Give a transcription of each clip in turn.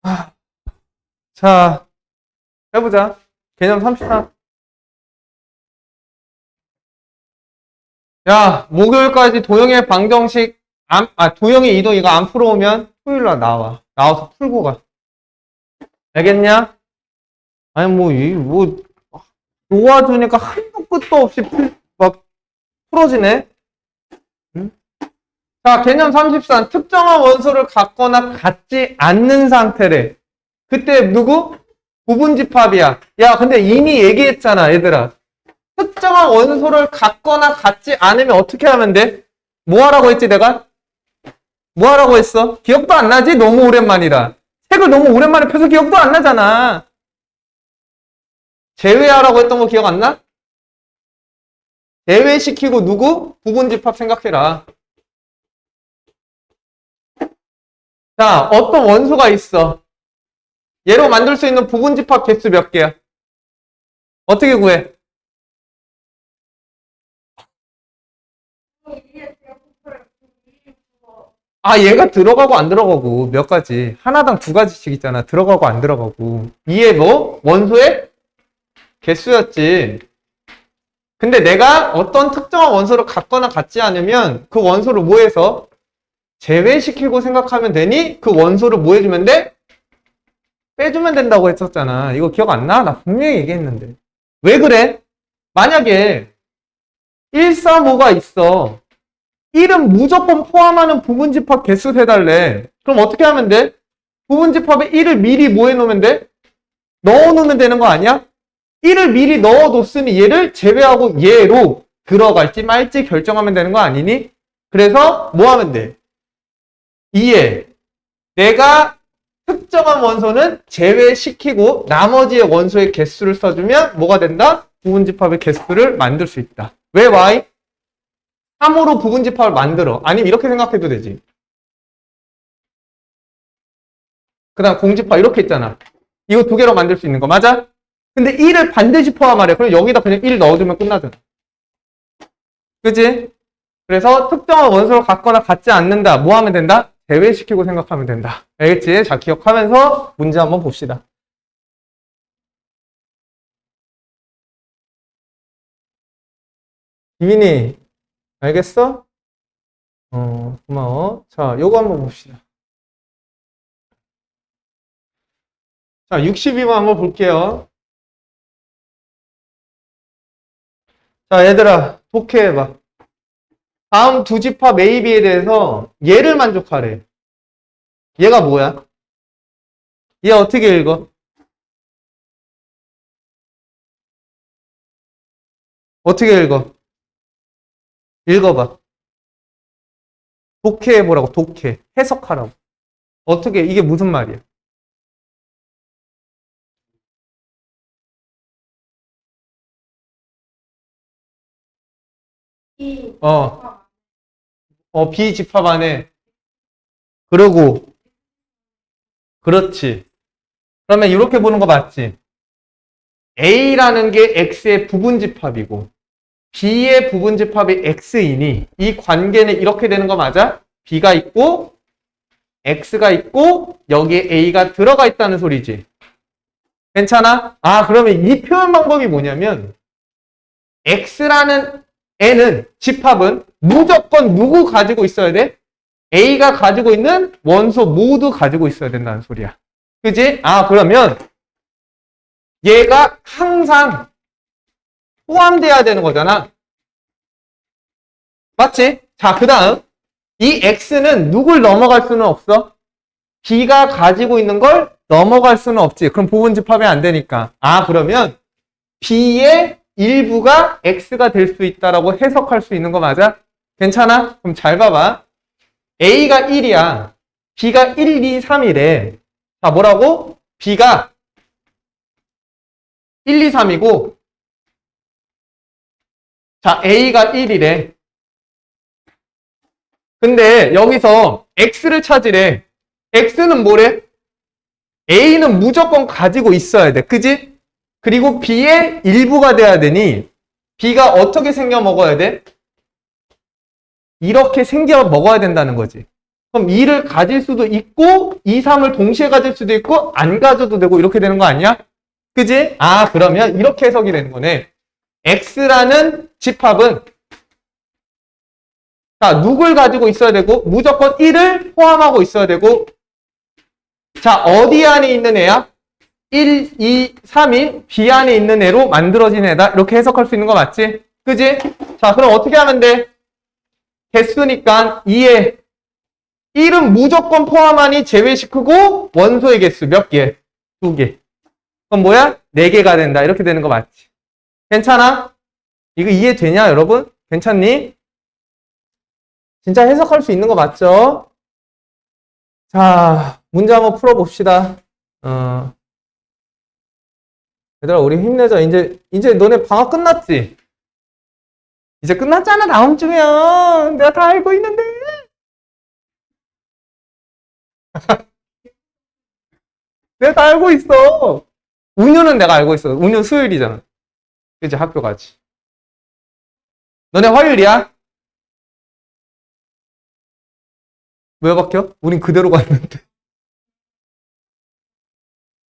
아, 자, 해보자. 개념 34. 야, 목요일까지 도형의 방정식, 도형의 이동 이거 안 풀어오면 토요일날 나와. 나와서 풀고 가. 알겠냐? 아니, 도와주니까 한도 끝도 없이 막 풀어지네? 응? 자, 개념 34. 특정한 원소를 갖거나 갖지 않는 상태래. 그때 누구? 부분집합이야. 야, 근데 이미 얘기했잖아, 얘들아. 특정한 원소를 갖거나 갖지 않으면 어떻게 하면 돼? 뭐 하라고 했지, 내가? 뭐 하라고 했어? 기억도 안 나지? 너무 오랜만이라. 책을 너무 오랜만에 펴서 기억도 안 나잖아. 제외하라고 했던 거 기억 안 나? 제외시키고 누구? 부분집합 생각해라. 자, 어떤 원소가 있어. 얘로 만들 수 있는 부분집합 개수 몇 개야? 어떻게 구해? 얘가 들어가고 안 들어가고 몇 가지. 하나당 두 가지씩 있잖아. 들어가고 안 들어가고. 이게 뭐? 원소의 개수였지. 근데 내가 어떤 특정한 원소를 갖거나 갖지 않으면 그 원소를 뭐 해서? 제외시키고 생각하면 되니 그 원소를 뭐 해주면 돼? 빼주면 된다고 했었잖아. 이거 기억 안 나? 나 분명히 얘기했는데. 왜 그래? 만약에 1, 4, 5가 있어. 1은 무조건 포함하는 부분집합 개수 세달래. 그럼 어떻게 하면 돼? 부분집합에 1을 미리 뭐 해놓으면 돼? 넣어놓으면 되는 거 아니야? 1을 미리 넣어뒀으니 얘를 제외하고 얘로 들어갈지 말지 결정하면 되는 거 아니니? 그래서 뭐 하면 돼? 2에 내가 특정한 원소는 제외시키고 나머지의 원소의 개수를 써주면 뭐가 된다? 부분집합의 개수를 만들 수 있다. 왜 Y? 3으로 부분집합을 만들어. 아니면 이렇게 생각해도 되지. 그 다음 공집합 이렇게 있잖아. 이거 두 개로 만들 수 있는 거 맞아? 근데 1을 반드시 포함하래. 그럼 여기다 그냥 1 넣어주면 끝나잖아. 그치? 그래서 특정한 원소를 갖거나 갖지 않는다. 뭐 하면 된다? 제외시키고 생각하면 된다. 알겠지? 자, 기억하면서 문제 한번 봅시다. 이민이, 알겠어? 고마워. 자, 요거 한번 봅시다. 자, 62번 한번 볼게요. 자, 얘들아, 독해해봐. 다음 두 집합 A, B에 대해서 얘를 만족하래. 얘가 뭐야? 얘 어떻게 읽어? 어떻게 읽어? 읽어봐. 독해해보라고, 독해. 해석하라고. 어떻게, 이게 무슨 말이야? 어, B 집합 안에. 그러고, 그렇지. 그러면 이렇게 보는 거 맞지? A라는 게 X의 부분집합이고, B의 부분집합이 X이니, 이 관계는 이렇게 되는 거 맞아? B가 있고, X가 있고, 여기에 A가 들어가 있다는 소리지. 괜찮아? 그러면 이 표현 방법이 뭐냐면, X라는 N은, 집합은 무조건 누구 가지고 있어야 돼? A가 가지고 있는 원소 모두 가지고 있어야 된다는 소리야. 그지? 그러면 얘가 항상 포함돼야 되는 거잖아. 맞지? 자, 그 다음 이 X는 누굴 넘어갈 수는 없어? B가 가지고 있는 걸 넘어갈 수는 없지. 그럼 부분집합이 안 되니까. 그러면 B의 일부가 X가 될 수 있다라고 해석할 수 있는 거 맞아? 괜찮아? 그럼 잘 봐봐. A가 1이야. B가 1, 2, 3이래. 자, 뭐라고? B가 1, 2, 3이고, 자, A가 1이래. 근데 여기서 X를 찾으래. X는 뭐래? A는 무조건 가지고 있어야 돼. 그지? 그리고 B의 일부가 돼야 되니, B가 어떻게 생겨 먹어야 돼? 이렇게 생겨 먹어야 된다는 거지. 그럼 2를 가질 수도 있고 2, 3을 동시에 가질 수도 있고 안 가져도 되고 이렇게 되는 거 아니야? 그지? 아, 그러면 이렇게 해석이 되는 거네. X라는 집합은 자, 누굴 가지고 있어야 되고 무조건 1을 포함하고 있어야 되고 자, 어디 안에 있는 애야? 1, 2, 3이 B 안에 있는 애로 만들어진 애다. 이렇게 해석할 수 있는 거 맞지? 그지? 자, 그럼 어떻게 하면 돼? 개수니까 2에 1은 무조건 포함하니 제외시키고 원소의 개수 몇 개? 2개. 그럼 뭐야? 4개가 된다. 이렇게 되는 거 맞지? 괜찮아? 이거 이해되냐, 여러분? 괜찮니? 진짜 해석할 수 있는 거 맞죠? 자, 문제 한번 풀어봅시다. 얘들아, 우리 힘내자. 이제 너네 방학 끝났지? 이제 끝났잖아, 다음 주면. 내가 다 알고 있는데. 내가 다 알고 있어. 운유는 내가 알고 있어. 운유 수요일이잖아. 그치, 학교 가지. 너네 화요일이야? 왜 바뀌어? 우린 그대로 갔는데.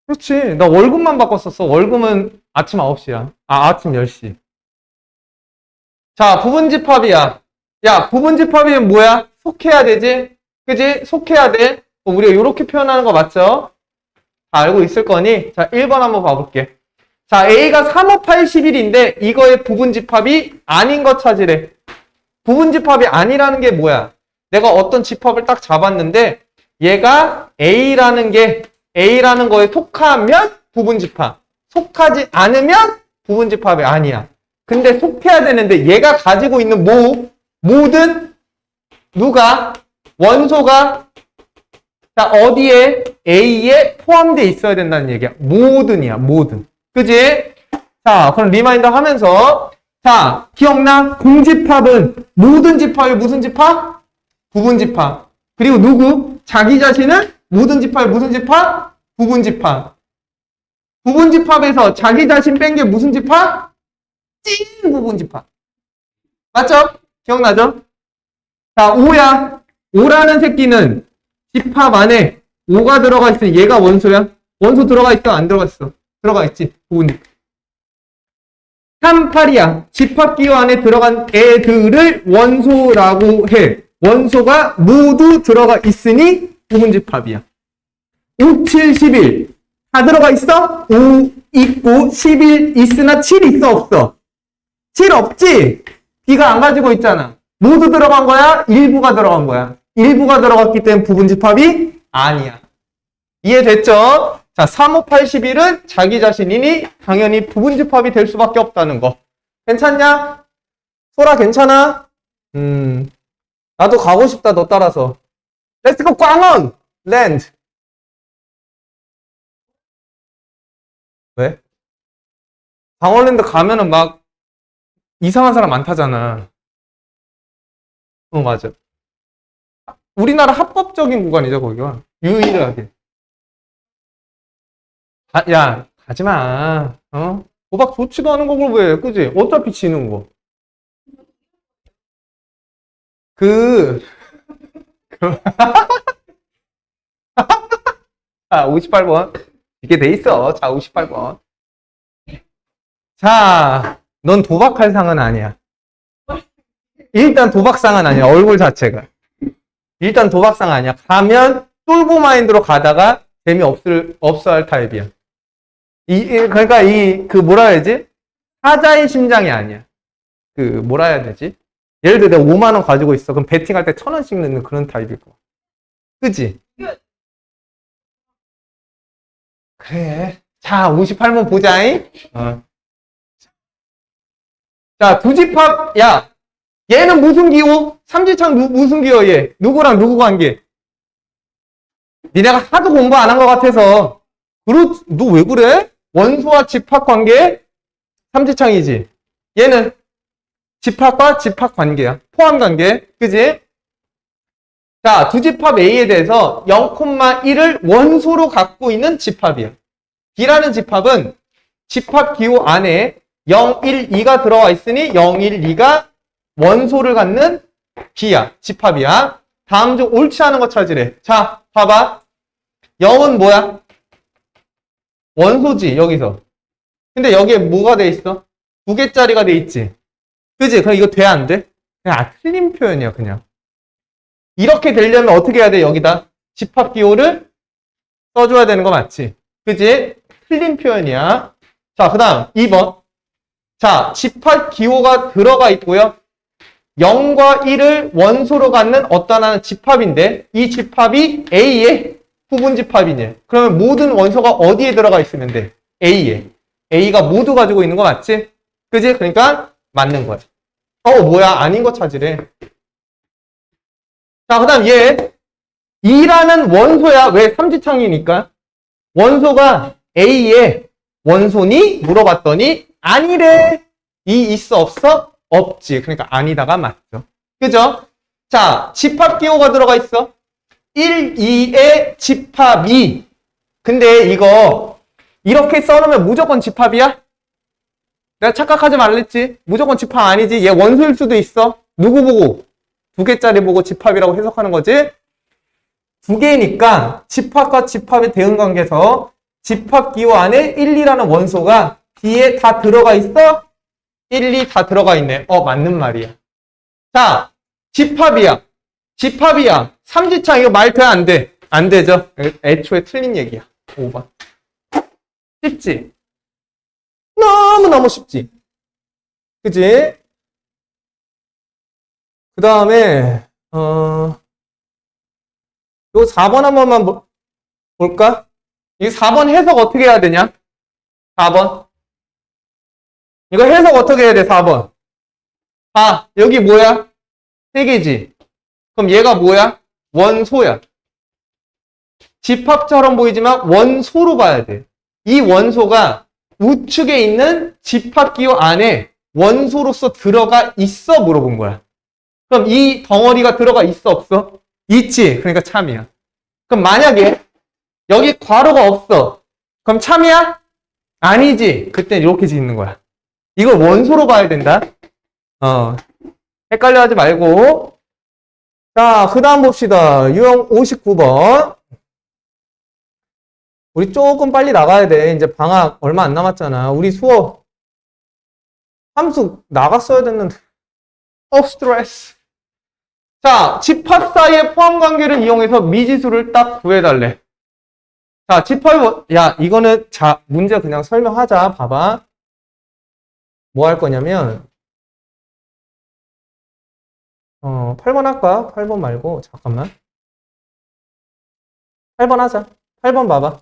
그렇지. 나 월급만 바꿨었어. 월급은 아침 9시야. 아, 아침 10시. 자, 부분집합이야. 야, 부분집합이면 뭐야? 속해야 되지? 그지? 속해야 돼. 우리가 이렇게 표현하는 거 맞죠? 다 알고 있을 거니? 자, 1번 한번 봐볼게. 자, A가 3, 5, 8, 11인데 이거의 부분집합이 아닌 거 찾으래. 부분집합이 아니라는 게 뭐야? 내가 어떤 집합을 딱 잡았는데 얘가 A라는 거에 속하면 부분집합, 속하지 않으면 부분집합이 아니야. 근데 속해야 되는데 얘가 가지고 있는 모든 누가 원소가 자 어디에 A에 포함되어 있어야 된다는 얘기야. 모든이야, 모든. 그지? 자, 그럼 리마인더 하면서 자, 기억나? 공집합은 모든 집합이 무슨 집합? 부분집합. 그리고 누구? 자기 자신은 모든 집합이 무슨 집합? 부분집합. 부분집합에서 자기 자신 뺀 게 무슨 집합? 찐 부분집합. 맞죠? 기억나죠? 자, 5야. 5라는 새끼는 집합 안에 5가 들어가 있으니 얘가 원소야. 원소 들어가 있어? 안 들어가 있어? 들어가 있지. 부분집합. 3, 8이야. 집합기호 안에 들어간 애들을 원소라고 해. 원소가 모두 들어가 있으니 부분집합이야. 5, 7, 11. 다 들어가 있어? 5 있고 11 있으나 7 있어 없어? 7 없지? B가 안 가지고 있잖아. 모두 들어간 거야? 일부가 들어간 거야? 일부가 들어갔기 때문에 부분집합이 아니야. 이해됐죠? 자, 3, 5, 8, 11은 자기 자신이니 당연히 부분집합이 될 수밖에 없다는 거. 괜찮냐? 소라 괜찮아? 나도 가고 싶다, 너 따라서. Let's go, 광원! 랜드. 왜? 광원랜드 가면은 막 이상한 사람 많다잖아. 맞아. 우리나라 합법적인 구간이죠, 거기가. 유일하게. 야, 가지 마. 도박 좋지도 않은 거고 왜, 그지? 어차피 지는 거. 자, 58번. 이게 돼 있어. 자, 58번. 자, 넌 도박할 상은 아니야. 일단 도박상은 아니야. 얼굴 자체가. 일단 도박상 아니야. 가면 쫄보 마인드로 가다가 없어 할 타입이야. 그러니까 뭐라 해야지? 사자의 심장이 아니야. 뭐라 해야 되지? 예를 들어 내가 5만 원 가지고 있어. 그럼 베팅할 때 1,000원씩 넣는 그런 타입일 거야. 그지? 그래. 자, 58번 보자잉. 자, 두 집합, 야, 얘는 무슨 기호? 삼지창 무슨 기호 얘? 누구랑 누구 관계? 니네가 하도 공부 안 한 것 같아서. 너 왜 그래? 원소와 집합 관계? 삼지창이지. 얘는 집합과 집합 관계야. 포함 관계. 그지? 자, 두 집합 A에 대해서 0,1을 원소로 갖고 있는 집합이야. B라는 집합은 집합 기호 안에 0, 1, 2가 들어와 있으니 0, 1, 2가 원소를 갖는 B야. 집합이야. 다음 중 옳지 않은 거 찾으래. 자, 봐봐. 0은 뭐야? 원소지, 여기서. 근데 여기에 뭐가 돼 있어? 2개짜리가 돼 있지. 그지? 그럼 이거 돼, 안 돼? 그냥 틀린 표현이야, 그냥. 이렇게 되려면 어떻게 해야 돼, 여기다? 집합기호를 써줘야 되는 거 맞지? 그지? 틀린 표현이야. 자, 그 다음 2번. 자, 집합기호가 들어가 있고요. 0과 1을 원소로 갖는 어떤 하나는 집합인데 이 집합이 A의 부분집합이냐. 그러면 모든 원소가 어디에 들어가 있으면 돼? A에. A가 모두 가지고 있는 거 맞지? 그지? 그러니까 맞는 거야. 뭐야? 아닌 거 찾으래. 자, 그 다음 얘 2라는 원소야. 왜? 삼지창이니까. 원소가 A의 원소니? 물어봤더니 아니래. 2 있어? 없어? 없지. 그러니까 아니다가 맞죠. 그죠? 자, 집합기호가 들어가 있어. 1, 2의 집합이. 근데 이거 이렇게 써놓으면 무조건 집합이야? 내가 착각하지 말랬지. 무조건 집합 아니지. 얘 원소일 수도 있어. 누구 보고? 2개짜리 보고 집합이라고 해석하는 거지. 2개니까 집합과 집합의 대응관계에서 집합기호 안에 1, 2라는 원소가 B에 다 들어가 있어? 1, 2 다 들어가 있네. 맞는 말이야. 자, 집합이야. 집합이야. 삼지창 이거 말 돼, 안 돼? 안 되죠? 애초에 틀린 얘기야. 5번. 쉽지? 너무너무 쉽지? 그지? 그 다음에 요 4번 한 번만 볼까? 이 4번 해석 어떻게 해야 되냐? 4번. 이거 해석 어떻게 해야 돼, 4번? 여기 뭐야? 3개지. 그럼 얘가 뭐야? 원소야. 집합처럼 보이지만 원소로 봐야 돼. 이 원소가 우측에 있는 집합기호 안에 원소로서 들어가 있어? 물어본 거야. 그럼 이 덩어리가 들어가 있어? 없어? 있지. 그러니까 참이야. 그럼 만약에 여기 괄호가 없어. 그럼 참이야? 아니지. 그때 이렇게 짓는 거야. 이걸 원소로 봐야 된다. 헷갈려 하지 말고. 자, 그 다음 봅시다. 유형 59번. 우리 조금 빨리 나가야 돼. 이제 방학 얼마 안 남았잖아. 우리 수업 함수 나갔어야 됐는데. 스트레스. 자, 집합 사이의 포함관계를 이용해서 미지수를 딱 구해달래. 자, 이거는, 문제 그냥 설명하자. 봐봐. 뭐 할 거냐면, 8번 할까? 8번 말고, 잠깐만. 8번 하자. 8번 봐봐.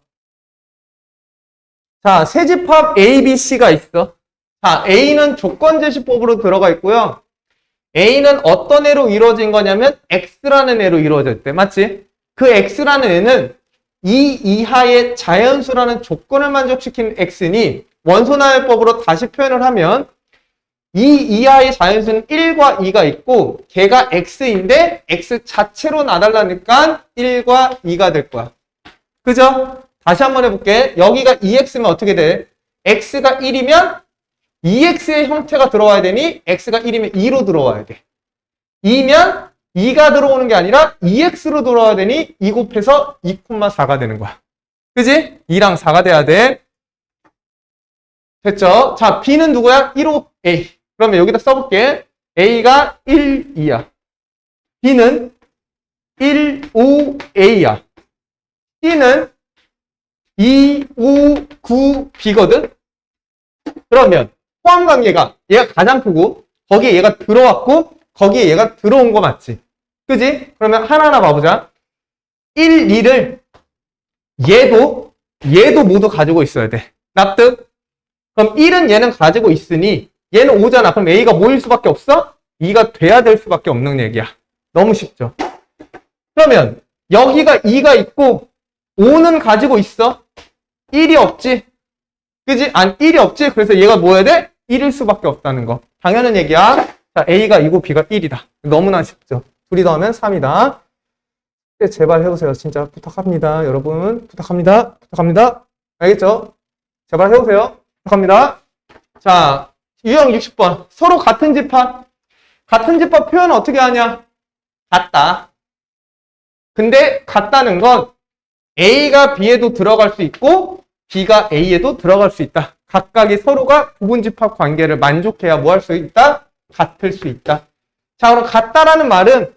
자, 세집합 A, B, C가 있어. 자, A는 조건제시법으로 들어가 있고요. A는 어떤 애로 이루어진 거냐면 X라는 애로 이루어졌대. 맞지? 그 X라는 애는 2 이하의 자연수라는 조건을 만족시키는 X니 원소나열법으로 다시 표현을 하면 2 이하의 자연수는 1과 2가 있고 걔가 X인데 X 자체로 나달라니까 1과 2가 될 거야. 그죠? 다시 한번 해볼게. 여기가 2X면 어떻게 돼? X가 1이면 2x의 형태가 들어와야 되니 x가 1이면 2로 들어와야 돼. 2면 2가 들어오는 게 아니라 2x로 들어와야 되니 2 곱해서 2,4가 되는 거야. 그지? 2랑 4가 돼야 돼. 됐죠? 자, b는 누구야? 1, 5, a. 그러면 여기다 써볼게. a가 1, 2야. b는 1, 5, a야. c는 2, 5, 9, b거든? 그러면 포함관계가 얘가 가장 크고 거기에 얘가 들어왔고 거기에 얘가 들어온 거 맞지? 그지? 그러면 하나하나 봐보자. 1, 2를 얘도 모두 가지고 있어야 돼. 납득? 그럼 1은 얘는 가지고 있으니 얘는 5잖아. 그럼 A가 뭐일 수밖에 없어? 2가 돼야 될 수밖에 없는 얘기야. 너무 쉽죠? 그러면 여기가 2가 있고 5는 가지고 있어. 1이 없지? 그지? 1이 없지? 그래서 얘가 뭐 해야 돼? 1일 수밖에 없다는 거. 당연한 얘기야. 자, A가 2고 B가 1이다. 너무나 쉽죠? 둘이 더하면 3이다. 제발 해보세요. 진짜 부탁합니다. 여러분. 부탁합니다. 부탁합니다. 알겠죠? 제발 해보세요. 부탁합니다. 자, 유형 60번. 서로 같은 집합. 같은 집합 표현 어떻게 하냐? 같다. 근데 같다는 건 A가 B에도 들어갈 수 있고 B가 A에도 들어갈 수 있다. 각각이 서로가 부분집합 관계를 만족해야 뭐 할 수 있다? 같을 수 있다. 자, 그럼 같다라는 말은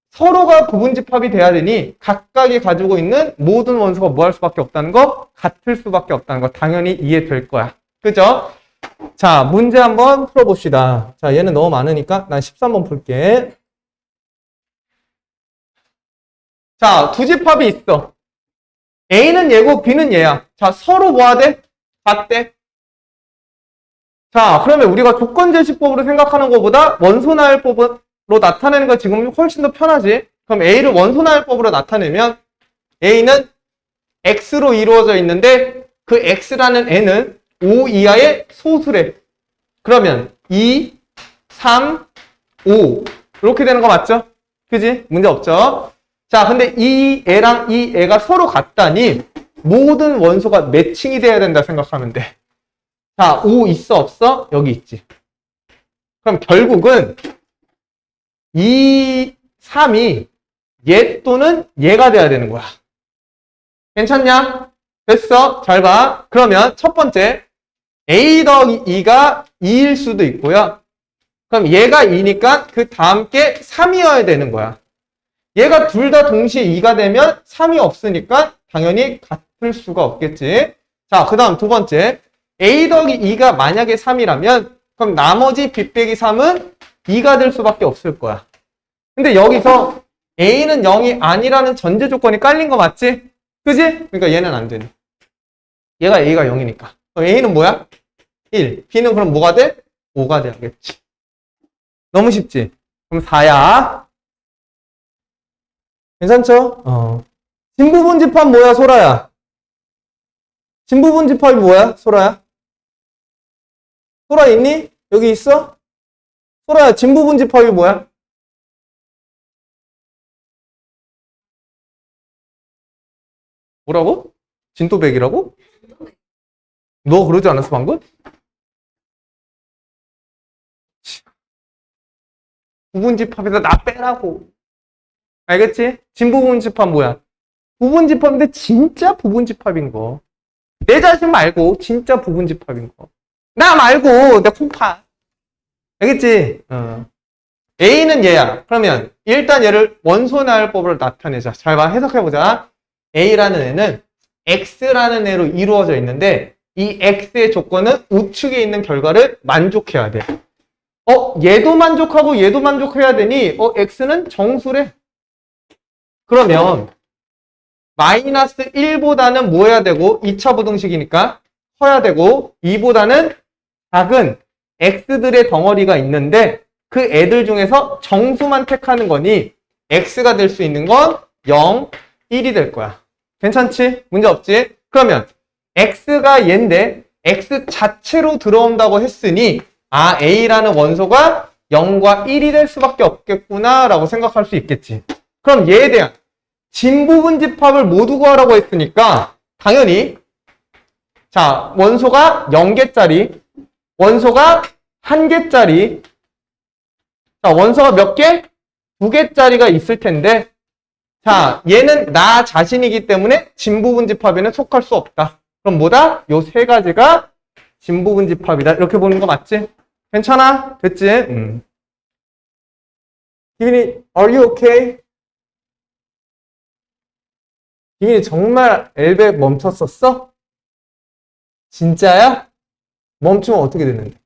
서로가 부분집합이 돼야 되니 각각이 가지고 있는 모든 원소가 뭐 할 수밖에 없다는 거? 같을 수밖에 없다는 거 당연히 이해될 거야. 그죠? 자, 문제 한번 풀어봅시다. 자, 얘는 너무 많으니까 난 13번 풀게. 자, 두 집합이 있어. A는 얘고 B는 얘야. 자, 서로 뭐 하대? 같대. 자, 그러면 우리가 조건제시법으로 생각하는 것보다 원소나열법으로 나타내는 거 지금 훨씬 더 편하지. 그럼 A를 원소나열법으로 나타내면 A는 X로 이루어져 있는데 그 X라는 N은 5 이하의 소수래. 그러면 2, 3, 5 이렇게 되는 거 맞죠? 그지? 문제 없죠? 자, 근데 이 애랑 이 애가 서로 같다니 모든 원소가 매칭이 돼야 된다 생각하면 돼. 자, 5 있어 없어? 여기 있지. 그럼 결국은 2, 3이 얘 또는 얘가 돼야 되는 거야. 괜찮냐? 됐어. 잘 봐. 그러면 첫 번째 A 더하기 2가 2일 수도 있고요. 그럼 얘가 2니까 그 다음 게 3이어야 되는 거야. 얘가 둘 다 동시에 2가 되면 3이 없으니까 당연히 같을 수가 없겠지. 자, 그 다음 두 번째 A 더하기 2가 만약에 3이라면 그럼 나머지 B 빼기 3은 2가 될 수밖에 없을 거야. 근데 여기서 A는 0이 아니라는 전제 조건이 깔린 거 맞지? 그지? 그러니까 얘는 안 되네. 얘가 A가 0이니까. 그럼 A는 뭐야? 1. B는 그럼 뭐가 돼? 5가 돼야겠지. 너무 쉽지? 그럼 4야. 괜찮죠? 진부분집합 뭐야, 소라야? 진부분집합이 뭐야, 소라야? 소라 있니? 여기 있어? 소라야, 진부분집합이 뭐야? 뭐라고? 진또백이라고? 너 그러지 않았어, 방금? 부분집합에서 나 빼라고. 알겠지? 진부분집합 뭐야? 부분집합인데 진짜 부분집합인 거. 내 자신 말고 진짜 부분집합인 거. 나 말고 내 콩파. 알겠지? A는 얘야. 그러면 일단 얘를 원소나열법으로 나타내자. 잘 봐. 해석해보자. A라는 애는 X라는 애로 이루어져 있는데 이 X의 조건은 우측에 있는 결과를 만족해야 돼. 얘도 만족하고 얘도 만족해야 되니 X는 정수래. 그러면 마이너스 1보다는 뭐 해야 되고 2차 부등식이니까 커야 되고 2보다는 작은 X들의 덩어리가 있는데 그 애들 중에서 정수만 택하는 거니 X가 될 수 있는 건 0, 1이 될 거야. 괜찮지? 문제 없지? 그러면 X가 얘인데 X 자체로 들어온다고 했으니 A라는 원소가 0과 1이 될 수밖에 없겠구나 라고 생각할 수 있겠지. 그럼 얘에 대한 진부분집합을 모두 구하라고 했으니까 당연히 자, 원소가 0개짜리, 원소가 1개짜리, 자, 원소가 몇 개? 2개짜리가 있을 텐데 자, 얘는 나 자신이기 때문에 진부분집합에는 속할 수 없다. 그럼 뭐다? 요 세 가지가 진부분집합이다. 이렇게 보는 거 맞지? 괜찮아? 됐지? 기빈이, are you okay? 기빈이 정말 엘베 멈췄었어? 진짜야? 멈추면 어떻게 되는데?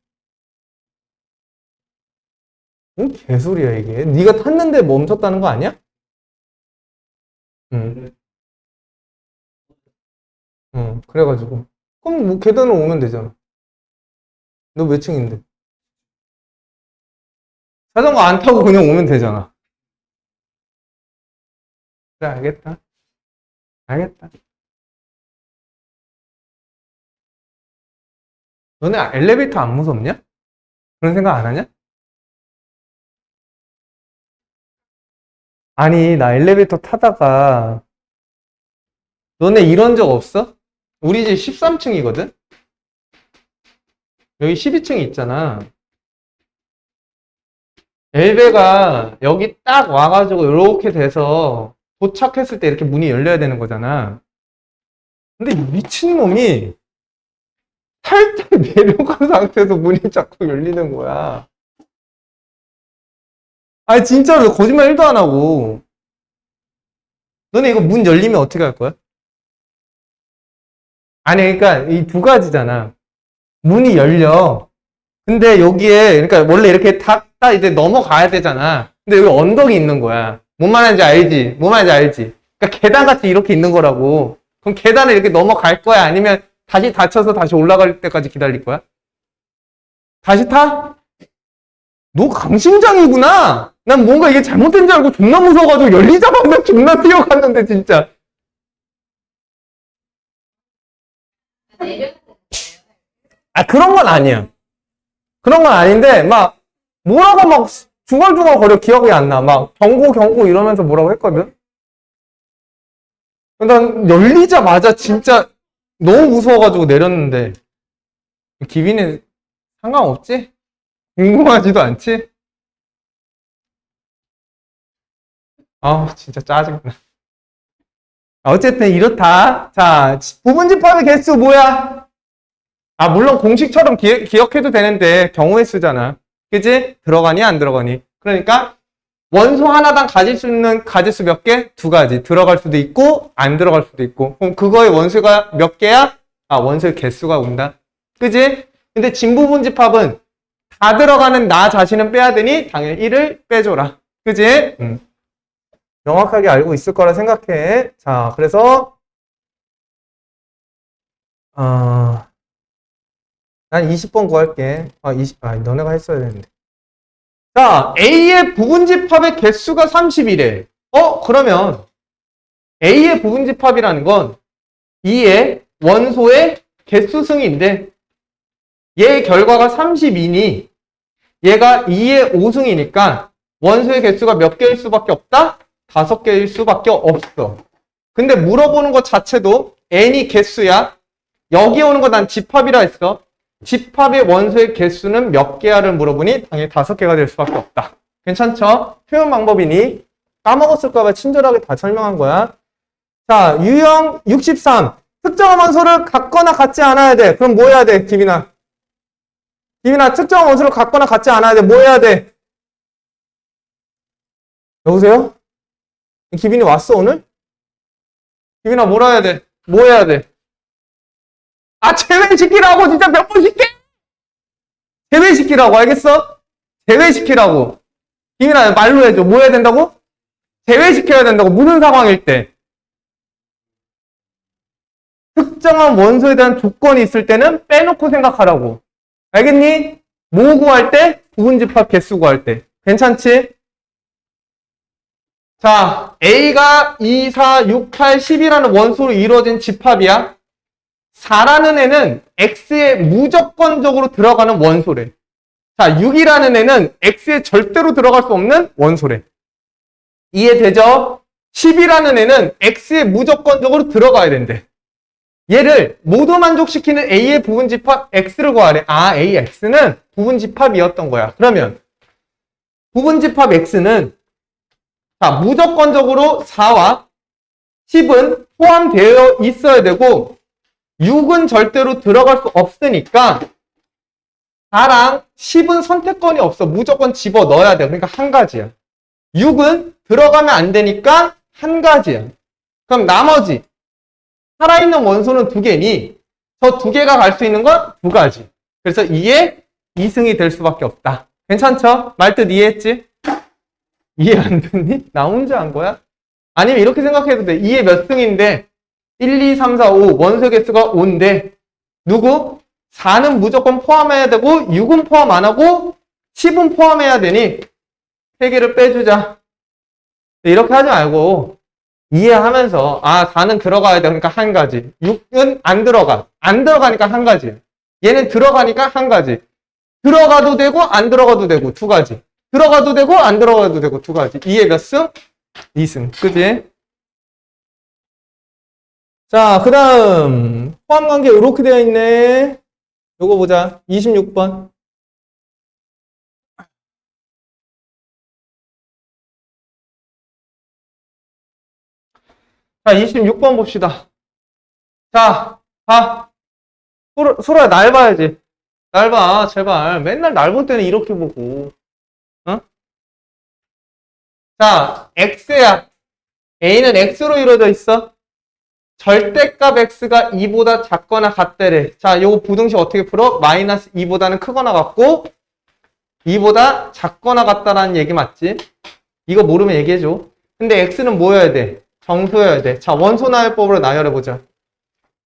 뭔 개소리야 이게. 네가 탔는데 멈췄다는 거 아니야? 응. 응. 그래가지고 그럼 뭐 계단을 오면 되잖아. 너 몇 층인데? 자전거 안 타고 그냥 오면 되잖아. 그래, 알겠다. 알겠다. 너네 엘리베이터 안 무섭냐? 그런 생각 안 하냐? 아니, 나 엘리베이터 타다가 너네 이런 적 없어? 우리 집 13층이거든? 여기 12층이 있잖아. 엘베가 여기 딱 와가지고 이렇게 돼서 도착했을 때 이렇게 문이 열려야 되는 거잖아. 근데 이 미친놈이 살짝 내려간 상태에서 문이 자꾸 열리는 거야. 아니, 진짜로 거짓말 1도 안 하고. 너네 이거 문 열리면 어떻게 할 거야? 아니, 그러니까 이 두 가지잖아. 문이 열려. 근데 여기에, 그러니까 원래 이렇게 딱 이제 넘어가야 되잖아. 근데 여기 언덕이 있는 거야. 뭔 말인지 알지? 뭔 말인지 알지? 그러니까 계단같이 이렇게 있는 거라고. 그럼 계단을 이렇게 넘어갈 거야? 아니면 다시 닫혀서 다시 올라갈 때까지 기다릴 거야? 다시 타? 너 강심장이구나. 난 뭔가 이게 잘못된 줄 알고 존나 무서워가지고 열리자마자 존나 뛰어갔는데 진짜. 아, 그런 건 아니야. 그런 건 아닌데 막 뭐라고 막 중얼중얼 거려. 기억이 안 나. 막 경고 이러면서 뭐라고 했거든. 난 열리자마자 진짜 너무 무서워가지고 내렸는데 기빈이 상관없지? 궁금하지도 않지? 아, 진짜 짜증나. 어쨌든 이렇다. 자, 부분집합의 개수 뭐야? 아, 물론 공식처럼 기억해도 되는데 경우의 수잖아. 그지? 들어가니 안 들어가니? 그러니까 원소 하나당 가질 수 있는 가지수 몇 개? 두 가지. 들어갈 수도 있고 안 들어갈 수도 있고. 그럼 그거의 원소가 몇 개야? 아, 원소의 개수가 온다. 그지? 근데 진부분집합은 다 들어가는 나 자신은 빼야 되니 당연히 1을 빼줘라. 그지? 명확하게 알고 있을 거라 생각해. 자, 그래서 난 20번 구할게. 너네가 했어야 되는데. 자, A의 부분집합의 개수가 30이래. 그러면 A의 부분집합이라는 건 2의 원소의 개수승인데 얘의 결과가 32니 얘가 2의 5승이니까 원소의 개수가 몇 개일 수밖에 없다? 5개일 수밖에 없어. 근데 물어보는 것 자체도 n이 개수야. 여기 오는 거 난 집합이라 했어. 집합의 원소의 개수는 몇 개야를 물어보니 당연히 5개가 될 수밖에 없다. 괜찮죠? 표현 방법이니 까먹었을까봐 친절하게 다 설명한 거야. 자, 유형 63. 특정한 원소를 갖거나 갖지 않아야 돼. 그럼 뭐 해야 돼, 기빈아? 기빈아, 특정한 원소를 갖거나 갖지 않아야 돼. 뭐 해야 돼? 여보세요? 기빈이 왔어, 오늘? 기빈아, 뭐라 해야 돼? 뭐 해야 돼? 아, 제외시키라고! 진짜 몇 번 시켜? 제외시키라고, 알겠어? 제외시키라고. 기빈아, 말로 해줘. 뭐 해야 된다고? 제외시켜야 된다고. 무슨 상황일 때? 특정한 원소에 대한 조건이 있을 때는 빼놓고 생각하라고. 알겠니? 뭐 구할 때? 부분집합 개수 구할 때. 괜찮지? 자, A가 2, 4, 6, 8, 10이라는 원소로 이루어진 집합이야. 4라는 애는 X에 무조건적으로 들어가는 원소래. 자, 6이라는 애는 X에 절대로 들어갈 수 없는 원소래. 이해되죠? 10이라는 애는 X에 무조건적으로 들어가야 된대. 얘를 모두 만족시키는 A의 부분집합 X를 구하래. 아, AX는 부분집합이었던 거야. 그러면 부분집합 X는 자, 무조건적으로 4와 10은 포함되어 있어야 되고 6은 절대로 들어갈 수 없으니까 4랑 10은 선택권이 없어. 무조건 집어 넣어야 돼. 그러니까 한 가지야. 6은 들어가면 안 되니까 한 가지야. 그럼 나머지 살아있는 원소는 2개니 저 2개가 갈 수 있는 건 2가지. 그래서 2의 2승이 될 수밖에 없다. 괜찮죠? 말뜻 이해했지? 이해 안 됐니? 나 혼자 한 거야? 아니면 이렇게 생각해도 돼. 2의 몇 승인데 1, 2, 3, 4, 5 원소 개수가 5인데 누구? 4는 무조건 포함해야 되고 6은 포함 안 하고 10은 포함해야 되니 3개를 빼주자. 이렇게 하지 말고 이해하면서 4는 들어가야 돼. 그러니까 한 가지. 6은 안 들어가. 안 들어가니까 한 가지. 얘는 들어가니까 한 가지. 들어가도 되고 안 들어가도 되고 2가지. 들어가도 되고 안 들어가도 되고 2가지. 2의 몇 승? 2승. 그지? 자, 그 다음 포함관계 이렇게 되어 있네. 요거 보자. 26번. 자, 26번 봅시다. 자, 봐. 소라야, 날 봐야지. 날 봐, 제발. 맨날 날 볼 때는 이렇게 보고. 어? 자, x야. a는 x로 이루어져 있어. 절대값 x가 2보다 작거나 같대래. 자, 요거 부등식 어떻게 풀어? 마이너스 2보다는 크거나 같고 2보다 작거나 같다라는 얘기 맞지? 이거 모르면 얘기해줘. 근데 x는 뭐여야 돼? 정수여야 돼. 자, 원소 나열법으로 나열해보자.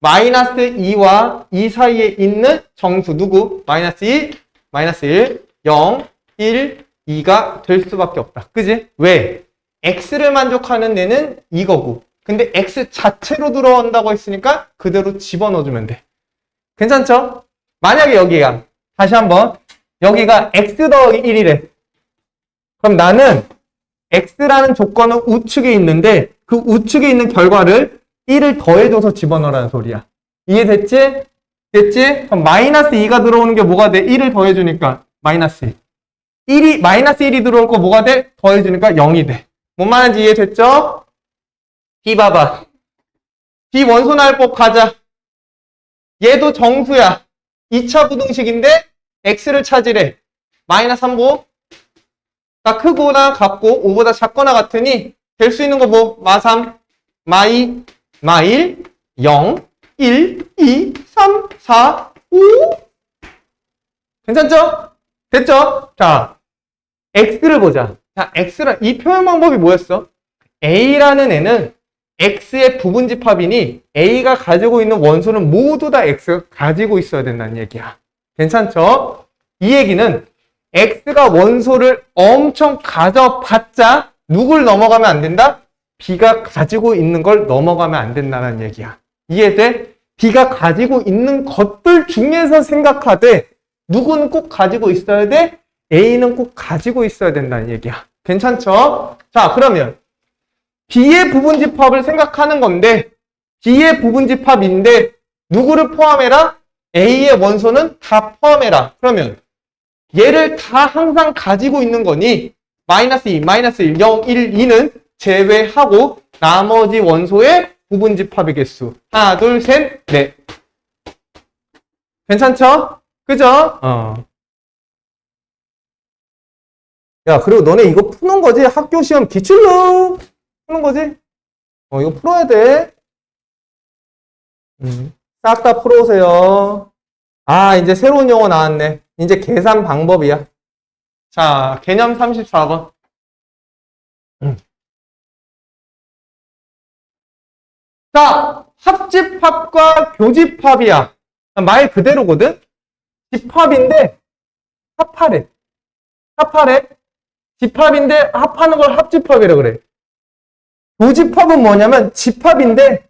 마이너스 2와 2 사이에 있는 정수 누구? 마이너스 2, 마이너스 1, 0, 1, 2가 될 수밖에 없다. 그지? 왜? x를 만족하는 애는 이거고. 근데 x 자체로 들어온다고 했으니까 그대로 집어넣어주면 돼. 괜찮죠? 만약에 여기가 다시 한번 여기가 x 더하기 1이래. 그럼 나는 x라는 조건은 우측에 있는데 그 우측에 있는 결과를 1을 더해줘서 집어넣으라는 소리야. 이해됐지? 됐지? 그럼 마이너스 2가 들어오는 게 뭐가 돼? 1을 더해주니까 마이너스 1. 마이너스 1이 들어올 거 뭐가 돼? 더해주니까 0이 돼. 뭔 말인지 이해됐죠? B 봐봐. B 원소나열법 가자. 얘도 정수야. 2차 부등식인데 x를 찾으래. 마이너스 3보. 가 크거나 같고 5보다 작거나 같으니 될 수 있는 거 뭐? 마3, 마2, 마1, 0, 1, 2, 3, 4, 5. 괜찮죠? 됐죠? 자, x를 보자. 자, 이 표현 방법이 뭐였어? a라는 애는 x의 부분집합이니 a가 가지고 있는 원소는 모두 다 x가 가지고 있어야 된다는 얘기야. 괜찮죠? 이 얘기는 x가 원소를 엄청 가져봤자 누굴 넘어가면 안 된다? b가 가지고 있는 걸 넘어가면 안 된다는 얘기야. 이해돼? b가 가지고 있는 것들 중에서 생각하되 누구는 꼭 가지고 있어야 돼? a는 꼭 가지고 있어야 된다는 얘기야. 괜찮죠? 자, 그러면 b의 부분집합을 생각하는 건데 b의 부분집합인데 누구를 포함해라? a의 원소는 다 포함해라. 그러면 얘를 다 항상 가지고 있는 거니 마이너스 2, 마이너스 1, 0, 1, 2는 제외하고 나머지 원소의 부분집합의 개수 하나, 둘, 셋, 넷. 괜찮죠? 그죠? 야, 그리고 너네 이거 푸는 거지? 학교 시험 기출로 푸는 거지? 이거 풀어야 돼. 싹 다 풀어오세요. 아, 이제 새로운 용어 나왔네. 이제 계산 방법이야. 자, 개념 34번. 자, 합집합과 교집합이야. 말 그대로거든? 집합인데 합하래. 합하래. 집합인데 합하는 걸 합집합이라 그래. 교집합은 뭐냐면 집합인데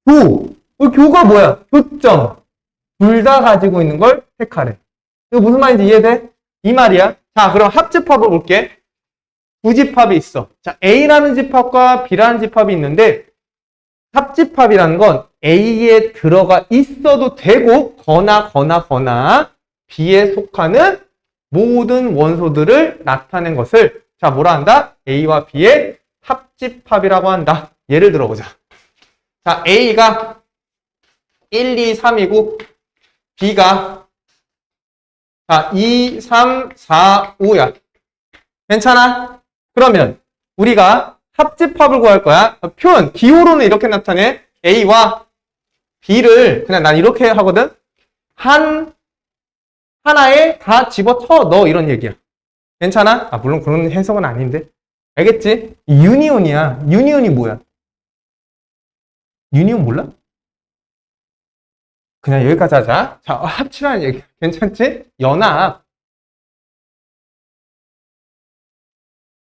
교가 뭐야? 교점. 둘 다 가지고 있는 걸 택하래. 이거 무슨 말인지 이해돼? 이 말이야. 자, 그럼 합집합을 볼게. 두 집합이 있어. 자, A라는 집합과 B라는 집합이 있는데 합집합이라는 건 A에 들어가 있어도 되고 거나 B에 속하는 모든 원소들을 나타낸 것을 자, 뭐라 한다? A와 B의 합집합이라고 한다. 예를 들어보자. 자, A가 1, 2, 3이고 B가 자, 2, 3, 4, 5야. 괜찮아? 그러면 우리가 합집합을 구할 거야. 표현, 기호로는 이렇게 나타내. A와 B를 그냥 난 이렇게 하거든. 하나에 다 집어쳐 넣어 이런 얘기야. 괜찮아? 아, 물론 그런 해석은 아닌데. 알겠지? 유니온이야. 유니온이 뭐야? 유니온 몰라? 그냥 여기까지 하자. 자, 합치라는 얘기. 괜찮지? 연합.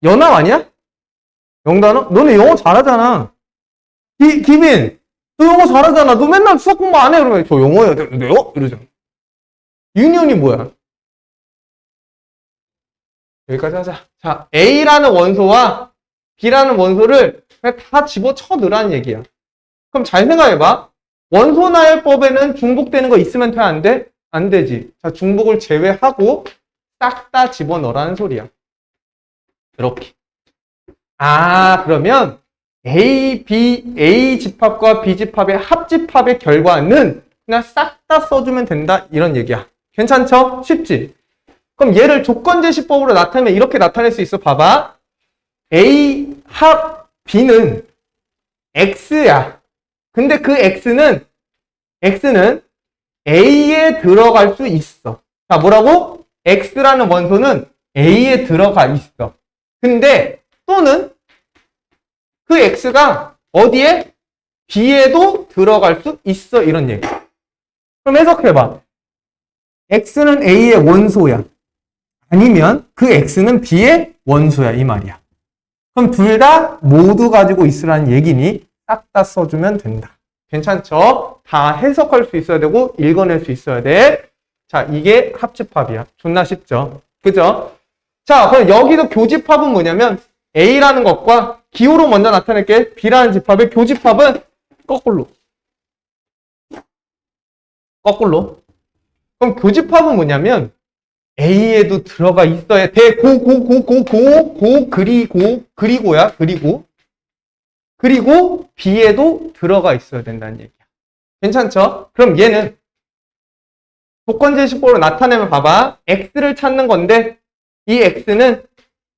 연합 아니야? 영단어? 너네 영어 잘하잖아. 기빈, 너 영어 잘하잖아. 너 맨날 수학 공부 안 해. 그러면 저 영어 해야 되는데요? 이러잖아. 유니온이 뭐야? 여기까지 하자. 자, A라는 원소와 B라는 원소를 그냥 다 집어쳐 넣으라는 얘기야. 그럼 잘 생각해봐. 원소 나열법에는 중복되는 거 있으면 돼? 안 돼? 안 되지. 자, 중복을 제외하고 싹 다 집어넣으라는 소리야. 이렇게. 아, 그러면 A 집합과 B 집합의 합집합의 결과는 그냥 싹 다 써주면 된다. 이런 얘기야. 괜찮죠? 쉽지? 그럼 얘를 조건제시법으로 나타내면 이렇게 나타낼 수 있어. 봐봐. A 합 B는 X야. 근데 그 X는 A에 들어갈 수 있어. 자, 뭐라고? X라는 원소는 A에 들어가 있어. 근데 또는 그 X가 어디에? B에도 들어갈 수 있어. 이런 얘기. 그럼 해석해봐. X는 A의 원소야. 아니면 그 X는 B의 원소야. 이 말이야. 그럼 둘 다 모두 가지고 있으라는 얘기니 싹 다 써주면 된다. 괜찮죠? 다 해석할 수 있어야 되고 읽어낼 수 있어야 돼. 자, 이게 합집합이야. 존나 쉽죠? 그죠? 자, 그럼 여기서 교집합은 뭐냐면 A라는 것과 기호로 먼저 나타낼게. B라는 집합의 교집합은 거꾸로. 그럼 교집합은 뭐냐면 A에도 들어가 있어야 돼. 그리고 B에도 들어가 있어야 된다는 얘기야. 괜찮죠? 그럼 얘는 조건제시법으로 나타내면 봐봐. X를 찾는 건데 이 X는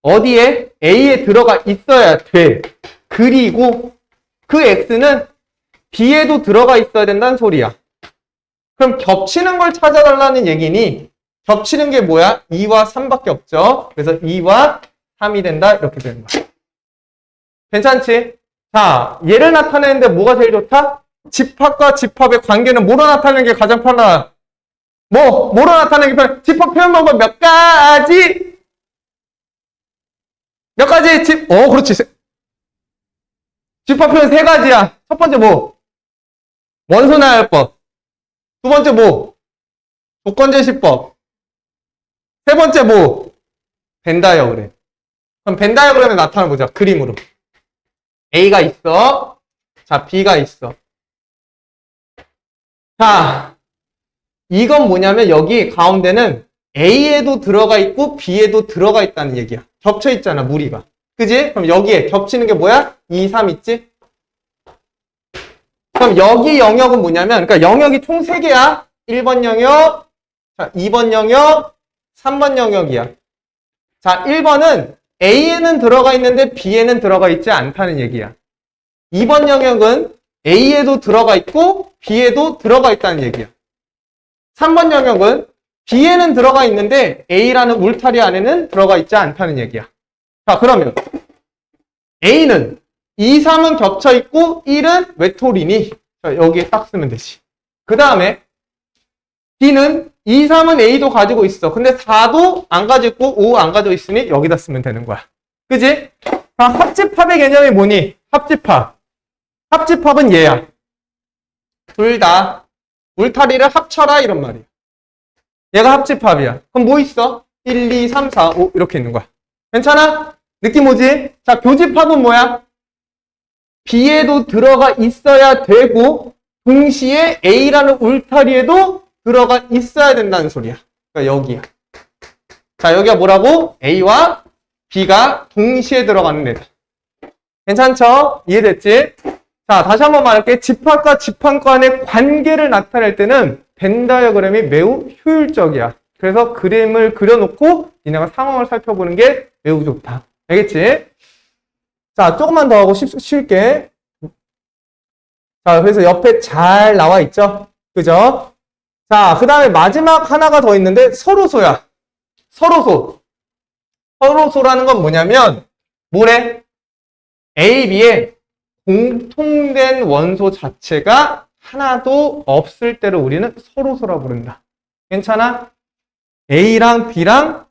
어디에? A에 들어가 있어야 돼. 그리고 그 X는 B에도 들어가 있어야 된다는 소리야. 그럼 겹치는 걸 찾아달라는 얘기니 겹치는 게 뭐야? 2와 3밖에 없죠. 그래서 2와 3이 된다. 이렇게 되는 거야. 괜찮지? 자, 얘를 나타내는데 뭐가 제일 좋다? 집합과 집합의 관계는 뭐로 나타내는 게 가장 편하다? 뭐로 나타내는 게 편해? 집합 표현 방법 몇 가지? 그렇지. 집합 표현 3가지야. 첫 번째 뭐? 원소 나열법. 두 번째 뭐? 조건제시법. 세 번째 뭐? 벤 다이어그램. 그럼 벤 다이어그램에 나타내보자. 그림으로. A가 있어. 자, B가 있어. 자, 이건 뭐냐면 여기 가운데는 A에도 들어가 있고 B에도 들어가 있다는 얘기야. 겹쳐 있잖아, 무리가. 그지? 그럼 여기에 겹치는 게 뭐야? 2, 3 있지? 그럼 여기 영역은 뭐냐면, 그러니까 영역이 총 3개야. 1번 영역, 자, 2번 영역, 3번 영역이야. 자, 1번은 A에는 들어가 있는데 B에는 들어가 있지 않다는 얘기야. 2번 영역은 A에도 들어가 있고 B에도 들어가 있다는 얘기야. 3번 영역은 B에는 들어가 있는데 A라는 울타리 안에는 들어가 있지 않다는 얘기야. 자, 그러면 A는 2, 3은 겹쳐 있고 1은 외톨이니 자, 여기에 딱 쓰면 되지. 그 다음에 B는 2, 3은 A도 가지고 있어. 근데 4도 안 가지고 5 안 가지고 있으니 여기다 쓰면 되는 거야. 그지? 합집합의 개념이 뭐니? 합집합은 얘야. 둘 다 울타리를 합쳐라 이런 말이야. 얘가 합집합이야. 그럼 뭐 있어? 1, 2, 3, 4, 5 이렇게 있는 거야. 괜찮아? 느낌 오지? 자, 교집합은 뭐야? B에도 들어가 있어야 되고 동시에 A라는 울타리에도 들어가 있어야 된다는 소리야. 그러니까 여기야. 자, 여기가 뭐라고? A와 B가 동시에 들어가는 애다. 괜찮죠? 이해됐지? 자, 다시 한번 말할게. 집합과 집합 간의 관계를 나타낼 때는 벤 다이어그램이 매우 효율적이야. 그래서 그림을 그려놓고 니네가 상황을 살펴보는 게 매우 좋다. 알겠지? 자, 조금만 더 하고 쉴게. 자, 그래서 옆에 잘 나와 있죠? 그죠? 자, 그 다음에 마지막 하나가 더 있는데 서로소야. 서로소라는 건 뭐냐면 뭐래? A, B에 공통된 원소 자체가 하나도 없을 때를 우리는 서로소라 부른다. 괜찮아? A랑 B랑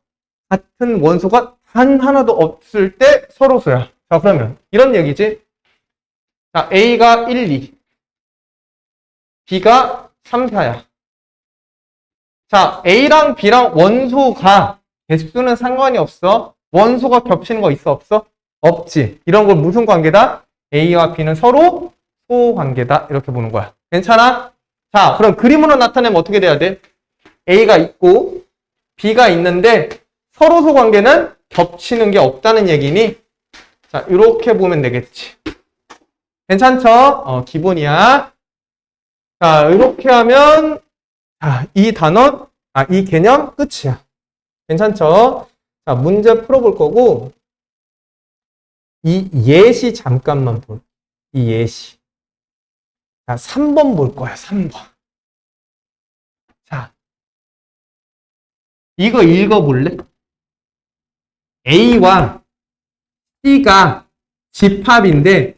같은 원소가 단 하나도 없을 때 서로소야. 자, 그러면 이런 얘기지. 자, A가 1, 2, B가 3, 4야. 자, A랑 B랑 원소가 개수는 상관이 없어. 원소가 겹치는 거 있어, 없어? 없지. 이런 걸 무슨 관계다? A와 B는 서로 소관계다. 이렇게 보는 거야. 괜찮아? 자, 그럼 그림으로 나타내면 어떻게 돼야 돼? A가 있고 B가 있는데 서로 소관계는 겹치는 게 없다는 얘기니 자, 이렇게 보면 되겠지. 괜찮죠? 기본이야. 자, 이렇게 하면, 이 단원, 이 개념 끝이야. 괜찮죠? 자, 문제 풀어볼 거고, 이 예시 잠깐만 이 예시. 자, 3번 볼 거야, 3번. 자, 이거 읽어볼래? A와 C가 집합인데,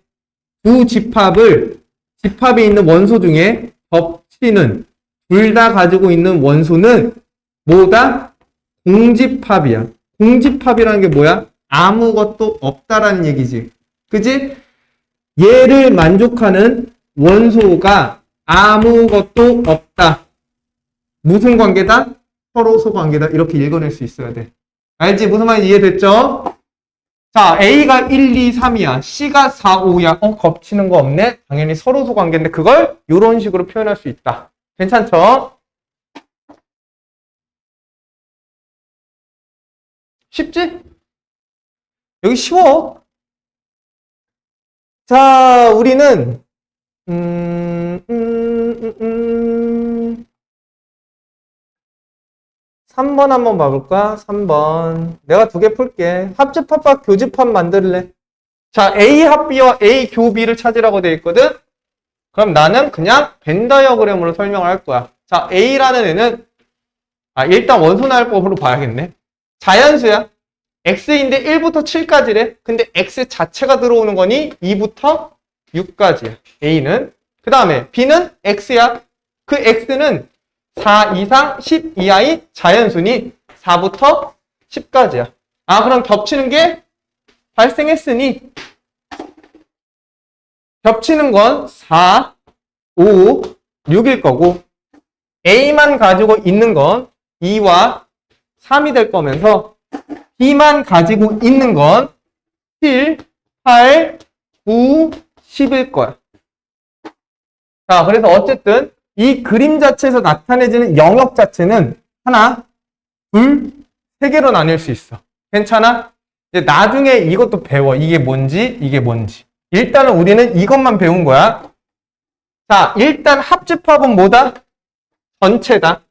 두 집합에 있는 원소 중에 겹치는, 둘 다 가지고 있는 원소는 뭐다? 공집합이야. 공집합이라는 게 뭐야? 아무것도 없다라는 얘기지. 그지? 얘를 만족하는 원소가 아무것도 없다. 무슨 관계다? 서로소 관계다. 이렇게 읽어낼 수 있어야 돼. 알지? 무슨 말인지 이해됐죠? 자, A가 1, 2, 3이야. C가 4, 5야. 겹치는 거 없네? 당연히 서로소 관계인데 그걸 이런 식으로 표현할 수 있다. 괜찮죠? 쉽지? 여기 쉬워. 자, 우리는 3번 한번 봐볼까? 3번. 내가 두 개 풀게. 합집합과 교집합 만들래. 자, A 합 B와 A 교 B를 찾으라고 되어 있거든? 그럼 나는 그냥 벤 다이어그램으로 설명을 할 거야. 자, A라는 애는, 일단 원소 나열법으로 봐야겠네. 자연수야. X인데 1부터 7까지래. 근데 X 자체가 들어오는 거니 2부터 6까지야. A는. 그 다음에 B는 X야. 그 X는 4 이상 10 이하의 자연수니 4부터 10까지야. 그럼 겹치는 게 발생했으니 겹치는 건 4, 5, 6일 거고 A만 가지고 있는 건 2와 3이 될 거면서 B만 가지고 있는 건 7, 8, 9, 10일 거야. 자, 그래서 어쨌든 이 그림 자체에서 나타내지는 영역 자체는 하나, 둘, 세 개로 나뉠 수 있어. 괜찮아? 이제 나중에 이것도 배워. 이게 뭔지, 이게 뭔지. 일단은 우리는 이것만 배운 거야. 자, 일단 합집합은 뭐다? 전체다.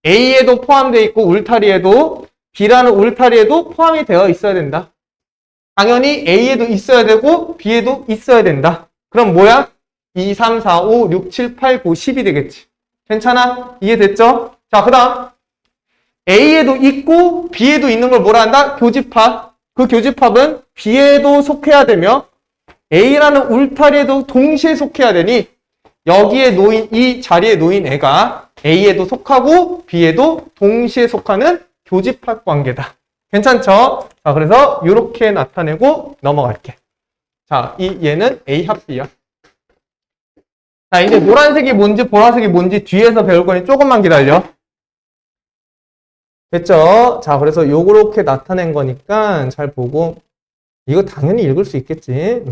A에도 포함되어 있고 울타리에도 B라는 울타리에도 포함이 되어 있어야 된다. 당연히 A에도 있어야 되고 B에도 있어야 된다. 그럼 뭐야? 2, 3, 4, 5, 6, 7, 8, 9, 10이 되겠지. 괜찮아? 이해됐죠? 자, 그 다음 A에도 있고 B에도 있는 걸 뭐라 한다? 교집합. 그 교집합은 B에도 속해야 되며 A라는 울타리에도 동시에 속해야 되니 여기에 놓인 이 자리에 놓인 애가 A에도 속하고 B에도 동시에 속하는 교집합 관계다. 괜찮죠? 자, 그래서 이렇게 나타내고 넘어갈게. 자, 얘는 A 합 B야. 자, 이제 노란색이 뭔지 보라색이 뭔지 뒤에서 배울 거니 조금만 기다려. 됐죠? 자, 그래서 요렇게 나타낸 거니까 잘 보고 이거 당연히 읽을 수 있겠지.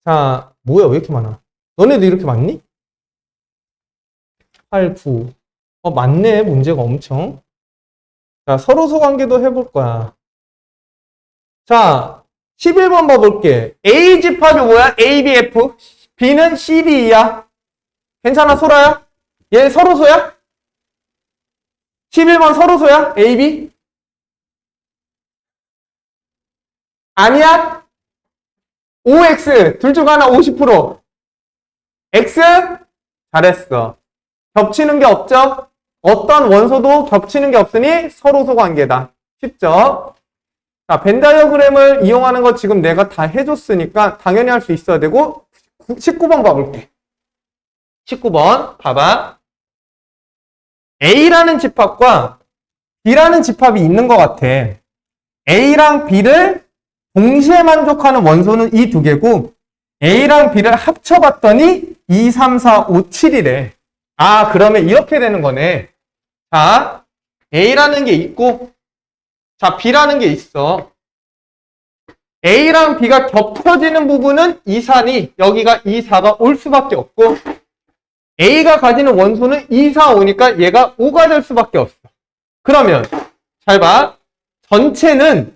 자, 뭐야 왜 이렇게 많아? 너네도 이렇게 많니? 8, 9. 많네. 문제가 엄청. 자, 서로소 관계도 해볼 거야. 자, 11번 봐볼게. A 집합이 뭐야? ABF. B는 CBE야. 괜찮아, 소라야? 얘 서로소야? 11번 서로소야? AB? 아니야? OX. 둘 중 하나 50%. X? 잘했어. 겹치는 게 없죠? 어떤 원소도 겹치는 게 없으니 서로소 관계다. 쉽죠? 자, 벤 다이어그램을 이용하는 거 지금 내가 다 해줬으니까 당연히 할 수 있어야 되고 19번 봐볼게. 19번 봐봐. A라는 집합과 B라는 집합이 있는 것 같아. A랑 B를 동시에 만족하는 원소는 이 두 개고 A랑 B를 합쳐봤더니 2, 3, 4, 5, 7이래. 그러면 이렇게 되는 거네. 자, A라는 게 있고 자, B라는 게 있어. A랑 B가 겹쳐지는 부분은 2, 4니 여기가 2, 4가 올 수밖에 없고 A가 가지는 원소는 2, 4, 5니까 얘가 5가 될 수밖에 없어. 그러면 잘 봐. 전체는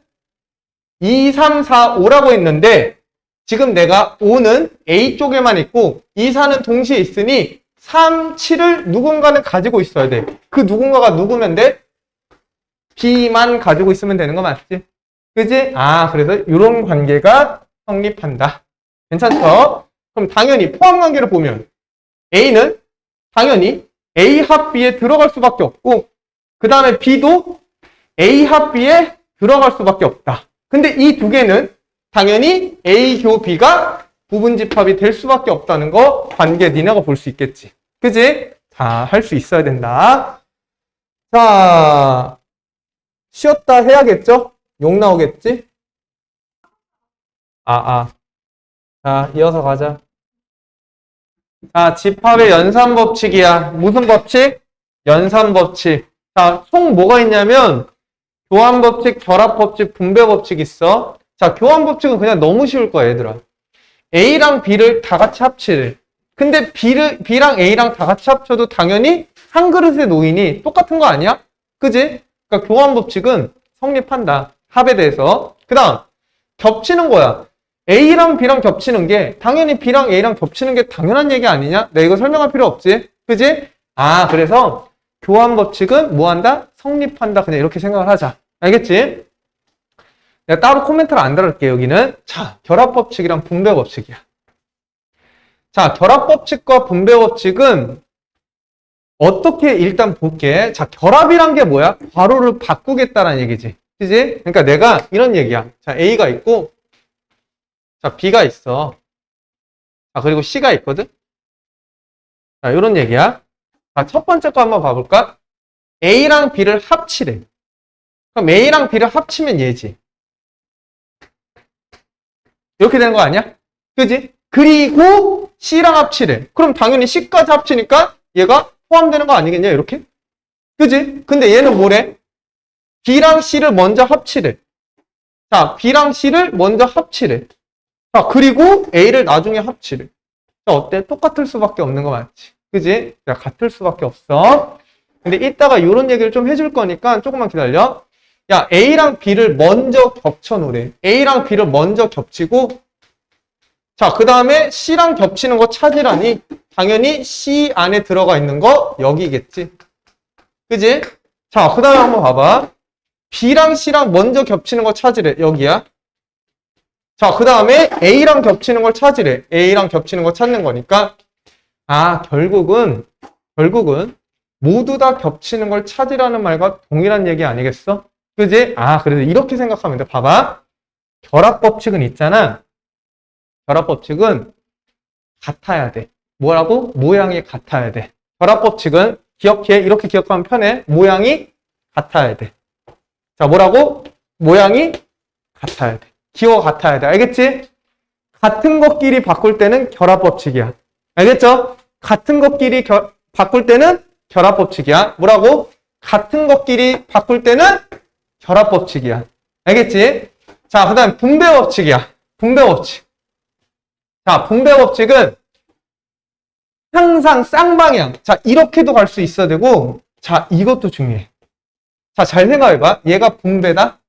2, 3, 4, 5라고 했는데 지금 내가 5는 A 쪽에만 있고 2, 4는 동시에 있으니 3, 7을 누군가는 가지고 있어야 돼. 그 누군가가 누구면 돼? B만 가지고 있으면 되는 거 맞지? 그지? 아, 그래서 이런 관계가 성립한다. 괜찮죠? 그럼 당연히 포함 관계를 보면 A는 당연히 A 합 B에 들어갈 수밖에 없고 그 다음에 B도 A 합 B에 들어갈 수밖에 없다. 근데 이 두 개는 당연히 A 교 B가 부분집합이 될 수밖에 없다는 거 관계 니네가 볼 수 있겠지. 그지? 자, 할 수 있어야 된다. 자, 쉬었다 해야겠죠? 욕 나오겠지? 자, 이어서 가자. 자, 집합의 연산법칙이야. 무슨 법칙? 연산법칙. 자, 총 뭐가 있냐면 교환법칙, 결합법칙, 분배법칙 있어. 자, 교환법칙은 그냥 너무 쉬울 거야, 얘들아. A랑 B를 다 같이 합치래. 근데 B랑 A랑 다 같이 합쳐도 당연히 한 그릇에 놓이니 똑같은 거 아니야? 그지? 그러니까 교환법칙은 성립한다. 합에 대해서. 그 다음, 겹치는 거야. A랑 B랑 겹치는 게 당연히 B랑 A랑 겹치는 게 당연한 얘기 아니냐? 내가 이거 설명할 필요 없지? 그지? 아, 그래서 교환법칙은 뭐 한다? 성립한다. 그냥 이렇게 생각을 하자. 알겠지? 내가 따로 코멘트를 안 달을게, 여기는. 자, 결합법칙이랑 분배법칙이야. 자, 결합법칙과 분배법칙은 어떻게 일단 볼게. 자, 결합이란 게 뭐야? 괄호를 바꾸겠다라는 얘기지. 그지? 그러니까 내가 이런 얘기야. 자, A가 있고, 자, B가 있어. 자, 그리고 C가 있거든? 자, 이런 얘기야. 자, 첫 번째 거 한번 봐볼까? A랑 B를 합치래. 그럼 A랑 B를 합치면 얘지. 이렇게 되는 거 아니야? 그지? 그리고 C랑 합치래. 그럼 당연히 C까지 합치니까 얘가 포함되는 거 아니겠냐? 이렇게? 그지? 근데 얘는 뭐래? B랑 C를 먼저 합치래. 자, B랑 C를 먼저 합치래. 자, 그리고 A를 나중에 합치래. 자, 어때? 똑같을 수밖에 없는 거 맞지? 그지? 야, 같을 수밖에 없어. 근데 이따가 이런 얘기를 좀 해줄 거니까 조금만 기다려. 야, A랑 B를 먼저 겹쳐놓으래. A랑 B를 먼저 겹치고, 자, 그 다음에 C랑 겹치는 거 찾으라니, 당연히 C 안에 들어가 있는 거 여기겠지. 그지? 자, 그 다음에 한번 봐봐. B랑 C랑 먼저 겹치는 거 찾으래. 여기야. 자, 그 다음에 A랑 겹치는 걸 찾으래. A랑 겹치는 거 찾는 거니까. 아, 결국은 모두 다 겹치는 걸 찾으라는 말과 동일한 얘기 아니겠어? 그지? 아, 그래서 이렇게 생각하면 돼. 봐봐. 결합법칙은 있잖아. 결합법칙은 같아야 돼. 뭐라고? 모양이 같아야 돼. 결합법칙은 기억해. 이렇게 기억하면 편해. 모양이 같아야 돼. 자, 뭐라고? 모양이 같아야 돼. 기호가 같아야 돼. 알겠지? 같은 것끼리 바꿀 때는 결합법칙이야. 알겠죠? 같은 것끼리 바꿀 때는 결합법칙이야. 뭐라고? 같은 것끼리 바꿀 때는 결합법칙이야. 알겠지? 자, 그 다음 분배법칙이야. 분배법칙. 자, 분배법칙은 항상 쌍방향. 자, 이렇게도 갈 수 있어야 되고, 자, 이것도 중요해. 자, 잘 생각해봐. 얘가 분배다?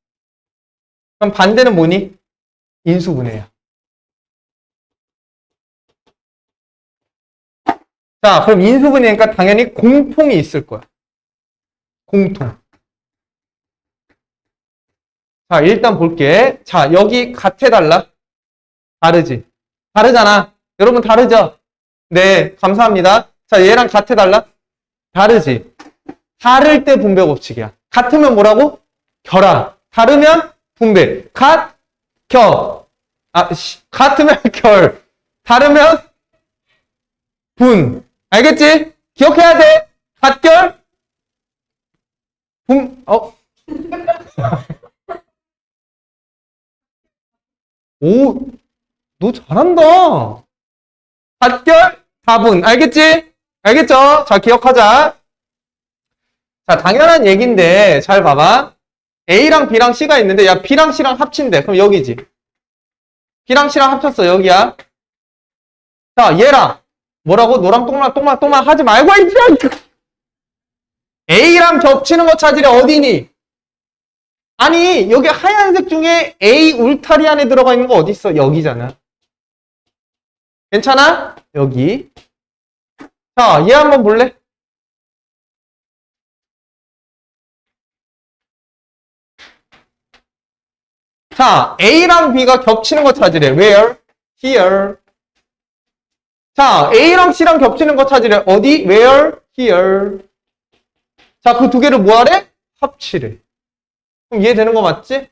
그럼 반대는 뭐니? 인수분해야. 자, 그럼 인수분해니까 당연히 공통이 있을 거야. 공통. 자, 일단 볼게. 자, 여기 같아 달라? 다르지? 다르잖아. 여러분 다르죠? 네, 감사합니다. 자, 얘랑 같아 달라? 다르지? 다를 때 분배법칙이야. 같으면 뭐라고? 결합. 다르면 분배. 같으면 결. 다르면 분. 알겠지? 기억해야 돼. 같결. 오, 너 잘한다. 같결, 다분. 알겠지? 알겠죠? 자, 기억하자. 자, 당연한 얘기인데, 잘 봐봐. A랑 B랑 C가 있는데, 야, B랑 C랑 합친대. 그럼 여기지. B랑 C랑 합쳤어. 여기야. 자, 얘랑. 뭐라고? 너랑 똥만 하지 말고, A랑 겹치는 거 찾으래. 어디니? 아니, 여기 하얀색 중에 A 울타리 안에 들어가 있는 거 어디 있어? 여기잖아. 괜찮아? 여기. 자, 얘 한번 볼래? 자, A랑 B가 겹치는 거 찾으래. Where? Here. 자, A랑 C랑 겹치는 거 찾으래. 어디? Where? Here. 자, 그 두 개를 뭐하래? 합치래. 그럼 이해되는 거 맞지?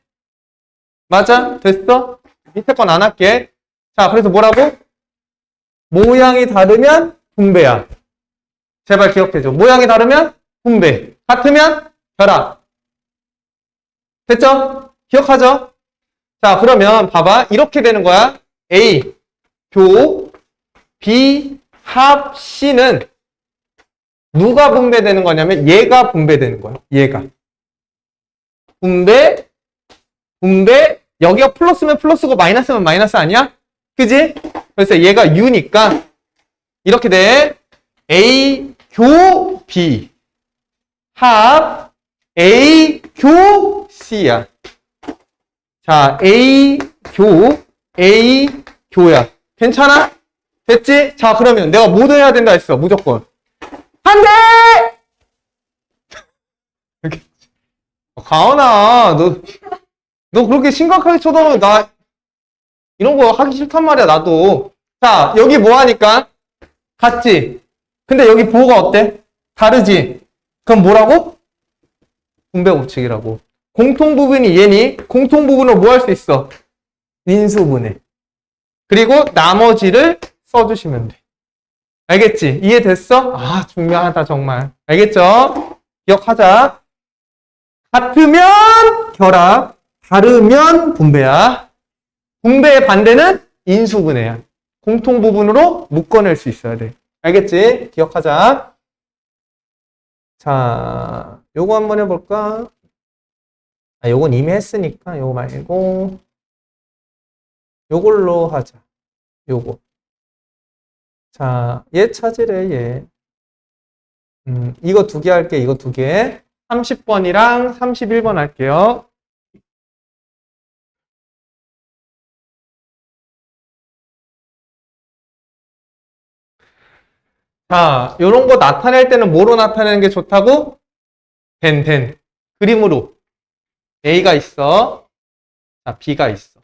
맞아? 됐어? 밑에 건 안 할게. 자, 그래서 뭐라고? 모양이 다르면 분배야. 제발 기억해줘. 모양이 다르면 분배. 같으면 결합. 됐죠? 기억하죠? 자, 그러면 봐봐. 이렇게 되는 거야. A, 교, B, 합, C는 누가 분배되는 거냐면 얘가 분배되는 거야. 얘가. 분배, 여기가 플러스면 플러스고 마이너스면 마이너스 아니야? 그지? 그래서 얘가 U니까 이렇게 돼. A, 교, B, 합, A, 교, C야. 자, A, 교야. 괜찮아? 됐지? 자, 그러면 내가 뭐 해야 된다 했어, 무조건. 안 돼! 가은아, 너 그렇게 심각하게 쳐다보면 나 이런 거 하기 싫단 말이야, 나도. 자, 여기 뭐 하니까? 같지? 근데 여기 부호가 어때? 다르지? 그럼 뭐라고? 분배 법칙이라고. 공통 부분이 얘니 공통 부분을 뭐 할 수 있어? 인수분해. 그리고 나머지를 써주시면 돼. 알겠지? 이해됐어? 아, 중요하다 정말. 알겠죠? 기억하자. 같으면 결합, 다르면 분배야. 분배의 반대는 인수분해야. 공통 부분으로 묶어낼 수 있어야 돼. 알겠지? 기억하자. 자, 요거 한번 해볼까? 아, 요건 이미 했으니까 요거 말고 요걸로 하자. 요거. 자, 얘 찾으래, 얘. 이거 두 개 할게, 이거 두 개. 30번이랑 31번 할게요. 자, 요런 거 나타낼 때는 뭐로 나타내는 게 좋다고? 된. 그림으로. A가 있어. 자, B가 있어.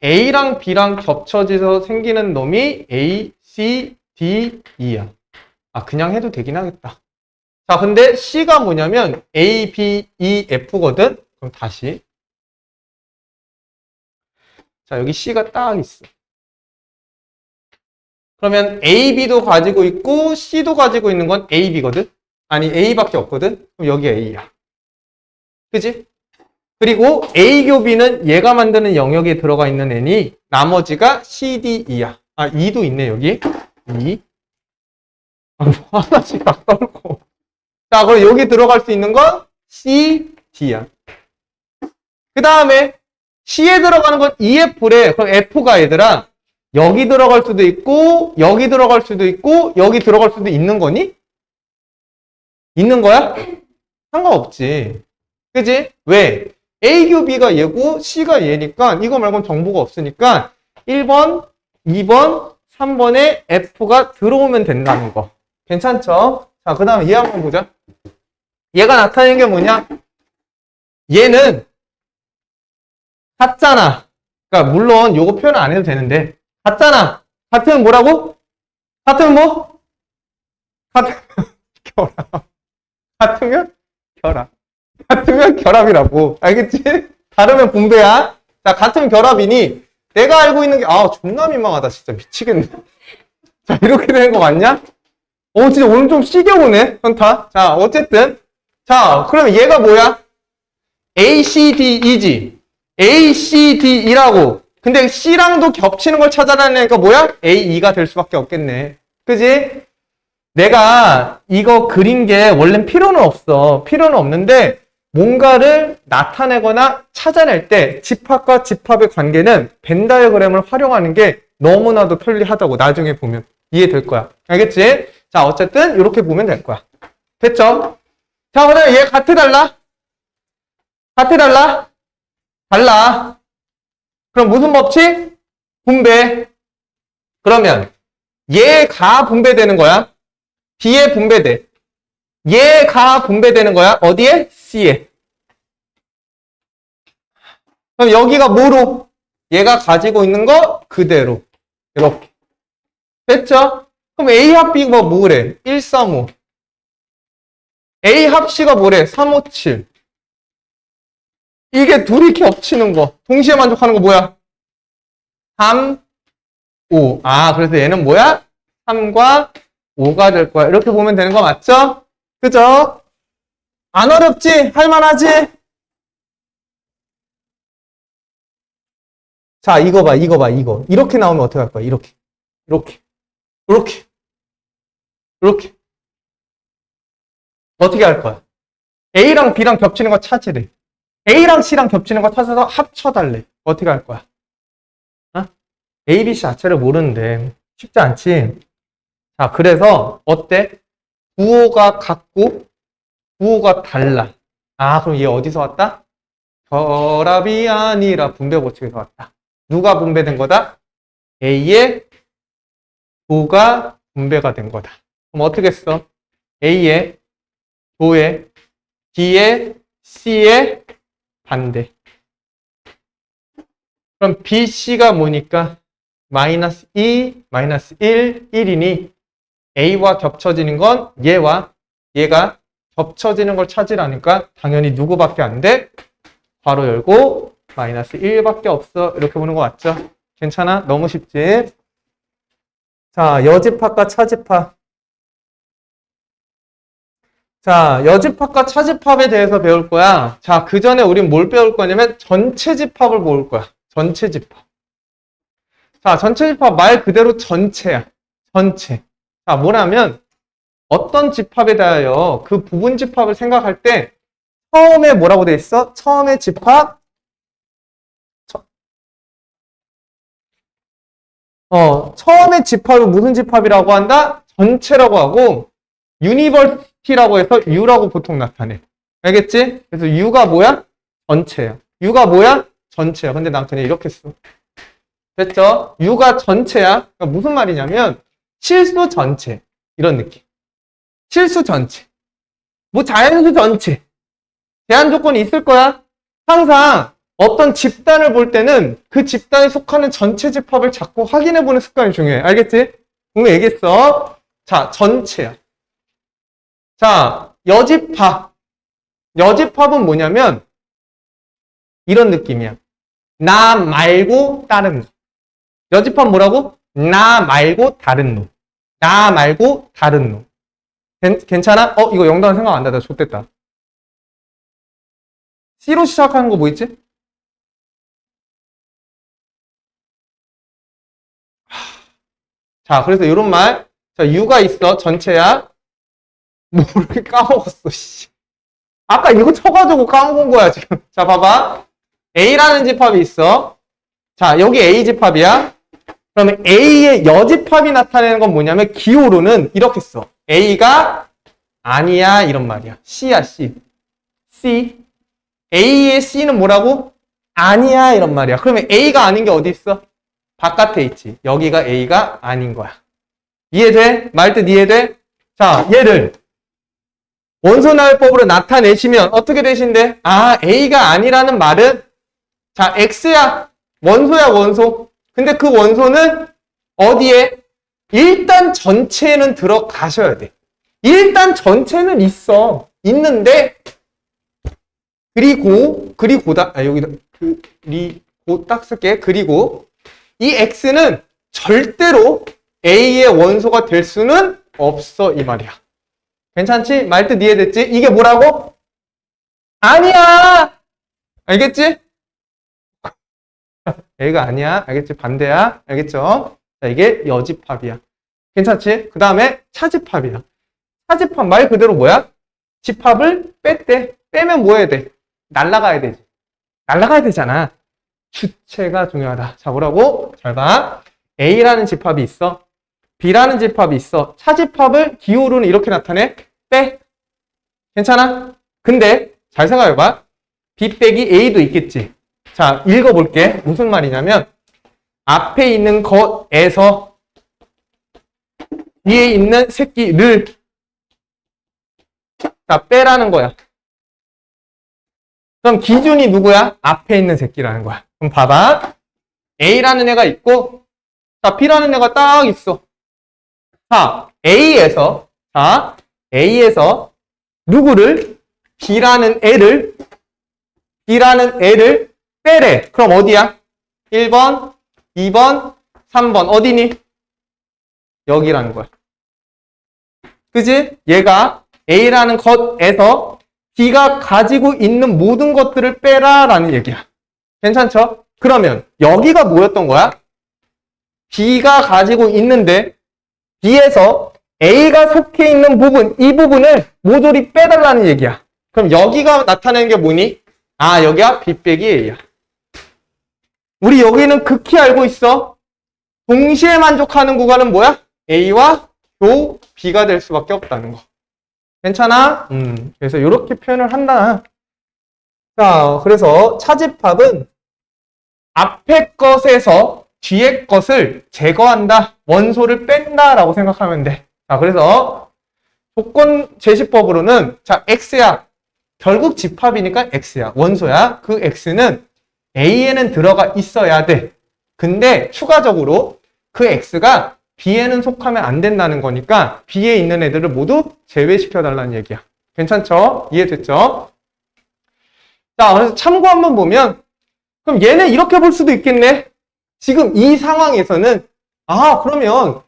A랑 B랑 겹쳐져서 생기는 놈이 A, C, D, E야. 아, 그냥 해도 되긴 하겠다. 자, 근데 C가 뭐냐면 A, B, E, F거든? 그럼 다시. 자, 여기 C가 딱 있어. 그러면 A, B도 가지고 있고 C도 가지고 있는 건 A, B거든? 아니, A밖에 없거든? 그럼 여기 A야. 그지? 그리고 A 교 B는 얘가 만드는 영역에 들어가 있는 애니 나머지가 C, D, E야. 아, E도 있네, 여기. E. 하나씩 다 떨고. 자, 그럼 여기 들어갈 수 있는 건 C, D야. 그 다음에 C에 들어가는 건 EF래. 그럼 F가 얘들아, 여기 들어갈 수도 있고, 여기 들어갈 수도 있고, 여기 들어갈 수도 있는 거니? 있는 거야? 상관없지. 그지? 왜? A, 교, B가 얘고, C가 얘니까, 이거 말고는 정보가 없으니까, 1번, 2번, 3번에 F가 들어오면 된다는 거. 괜찮죠? 자, 그 다음에 얘 한번 보자. 얘가 나타내는 게 뭐냐? 얘는 같잖아. 그러니까 물론 요거 표현 안 해도 되는데 같잖아. 같으면 뭐라고? 같으면 뭐? 같으면 결합. 같으면 결합. 같으면 결합이라고. 알겠지? 다르면 분배야. 자, 같으면 결합이니 내가 알고 있는 게 존나 민망하다. 진짜 미치겠네. 자, 이렇게 되는 거 맞냐? 진짜 오늘 좀 시게 오네. 현타. 자, 어쨌든 자, 그러면 얘가 뭐야? A, C, D, E지. A, C, D, E라고. 근데 C랑도 겹치는 걸 찾아내니까 뭐야? A, E가 될 수밖에 없겠네. 그지? 내가 이거 그린 게 원래는 필요는 없어. 필요는 없는데 뭔가를 나타내거나 찾아낼 때 집합과 집합의 관계는 벤 다이어그램을 활용하는 게 너무나도 편리하다고 나중에 보면 이해될 거야. 알겠지? 자, 어쨌든 이렇게 보면 될 거야. 됐죠? 자, 그다음에 얘 같아 달라? 같아 달라? 달라. 그럼 무슨 법칙? 분배. 그러면 얘가 분배되는 거야. B에 분배돼. 얘가 분배되는 거야. 어디에? C에. 그럼 여기가 뭐로? 얘가 가지고 있는 거 그대로. 이렇게. 됐죠? 그럼 A 합 B가 뭐래? 1, 3, 5. A 합 C가 뭐래? 3, 5, 7. 이게 둘이 겹치는 거. 동시에 만족하는 거 뭐야? 3, 5. 아, 그래서 얘는 뭐야? 3과 5가 될 거야. 이렇게 보면 되는 거 맞죠? 그죠? 안 어렵지? 할만하지? 자, 이거 봐, 이거 봐, 이거. 이렇게 나오면 어떻게 할 거야? 이렇게. 이렇게. 이렇게. 이렇게. 어떻게 할 거야? A랑 B랑 겹치는 거 찾으래. A랑 C랑 겹치는 거 찾아서 합쳐달래. 어떻게 할 거야? 어? A, B, C 자체를 모르는데 쉽지 않지? 자, 그래서 어때? 부호가 같고 부호가 달라. 아, 그럼 얘 어디서 왔다? 결합이 아니라 분배 법칙에서 왔다. 누가 분배된 거다? A의 도가 분배가 된 거다. 그럼 어떻게 써? A의 도에 B의 C의 반대. 그럼 B, C가 뭐니까? 마이너스 2, 마이너스 1, 1이니 A와 겹쳐지는 건 얘와 얘가 겹쳐지는 걸 찾으라니까 당연히 누구밖에 안 돼? 괄호 열고 마이너스 1밖에 없어. 이렇게 보는 거 맞죠? 괜찮아? 너무 쉽지? 자, 여집합과 차집합. 자, 여집합과 차집합에 대해서 배울 거야. 자, 그 전에 우린 뭘 배울 거냐면 전체 집합을 배울 거야. 전체 집합. 자, 전체 집합 말 그대로 전체야. 전체. 자, 뭐냐면 어떤 집합에 대하여 그 부분 집합을 생각할 때 처음에 뭐라고 돼 있어? 처음에 집합 처음에 집합은 무슨 집합이라고 한다? 전체라고 하고 유니버시티라고 해서 U라고 보통 나타내. 알겠지? 그래서 U가 뭐야? 전체야. U가 뭐야? 전체야. 근데 난 그냥 이렇게 써. 됐죠? U가 전체야. 그러니까 무슨 말이냐면 실수 전체. 이런 느낌. 실수 전체. 뭐 자연수 전체. 제한 조건이 있을 거야. 항상 어떤 집단을 볼 때는 그 집단에 속하는 전체 집합을 자꾸 확인해보는 습관이 중요해. 알겠지? 오늘 얘기했어. 자, 전체야. 자, 여집합. 여집합은 뭐냐면 이런 느낌이야. 나 말고 다른 거. 여집합 뭐라고? 나 말고 다른 놈. 나 말고 다른 놈. 괜찮아? 이거 영단어 생각 안 나다. 좋댔다. C로 시작하는 거 뭐 있지? 자, 그래서 이런 말. 자, U가 있어. 전체야. 뭐 이렇게 까먹었어, 씨. 아까 이거 쳐가지고 까먹은 거야, 지금. 자, 봐봐. A라는 집합이 있어. 자, 여기 A 집합이야. 그러면 A의 여집합이 나타내는 건 뭐냐면 기호로는 이렇게 써. A가 아니야, 이런 말이야. C야, C. C. A의 C는 뭐라고? 아니야, 이런 말이야. 그러면 A가 아닌 게 어디 있어? 바깥에 있지. 여기가 A가 아닌 거야. 이해돼? 말 뜻 이해돼? 자, 얘를 원소나열법으로 나타내시면 어떻게 되신대? 아, A가 아니라는 말은 자, X야. 원소야, 원소. 근데 그 원소는 어디에? 일단 전체에는 들어가셔야 돼. 일단 전체는 있어. 있는데 그리고다. 아, 여기다 그리고 딱 쓸게. 그리고 이 X는 절대로 A의 원소가 될 수는 없어, 이 말이야. 괜찮지? 말뜻 이해됐지? 이게 뭐라고? 아니야! 알겠지? A가 아니야. 알겠지? 반대야. 알겠죠? 자, 이게 여집합이야. 괜찮지? 그 다음에 차집합이야. 차집합 말 그대로 뭐야? 집합을 뺐대. 빼면 뭐 해야 돼? 날라가야 되지. 날라가야 되잖아. 주체가 중요하다. 자, 뭐라고? 잘 봐. A라는 집합이 있어. B라는 집합이 있어. 차집합을 기호로는 이렇게 나타내. 빼. 괜찮아? 근데 잘 생각해봐. B 빼기 A도 있겠지. 자, 읽어볼게. 무슨 말이냐면 앞에 있는 것에서 뒤에 있는 새끼를 다 빼라는 거야. 그럼 기준이 누구야? 앞에 있는 새끼라는 거야. 그럼 봐봐. A라는 애가 있고, 자, B라는 애가 딱 있어. 자, A에서 누구를? B라는 애를 빼래. 그럼 어디야? 1번, 2번, 3번. 어디니? 여기라는 거야. 그지? 얘가 A라는 것에서 B가 가지고 있는 모든 것들을 빼라라는 얘기야. 괜찮죠? 그러면 여기가 뭐였던 거야? B가 가지고 있는데 B에서 A가 속해 있는 부분, 이 부분을 모조리 빼달라는 얘기야. 그럼 여기가 나타내는 게 뭐니? 아, 여기가 B 빼기 A야. 우리 여기는 극히 알고 있어. 동시에 만족하는 구간은 뭐야? A와 요 B가 될 수밖에 없다는 거. 괜찮아? 그래서 이렇게 표현을 한다. 자, 그래서 차집합은 앞에 것에서 뒤에 것을 제거한다. 원소를 뺀다라고 생각하면 돼. 자, 그래서 조건 제시법으로는 자, X야. 결국 집합이니까 X야. 원소야. 그 X는 A에는 들어가 있어야 돼. 근데 추가적으로 그 X가 B에는 속하면 안 된다는 거니까 B에 있는 애들을 모두 제외시켜 달라는 얘기야. 괜찮죠? 이해됐죠? 자, 그래서 참고 한번 보면 그럼 얘는 이렇게 볼 수도 있겠네. 지금 이 상황에서는 아, 그러면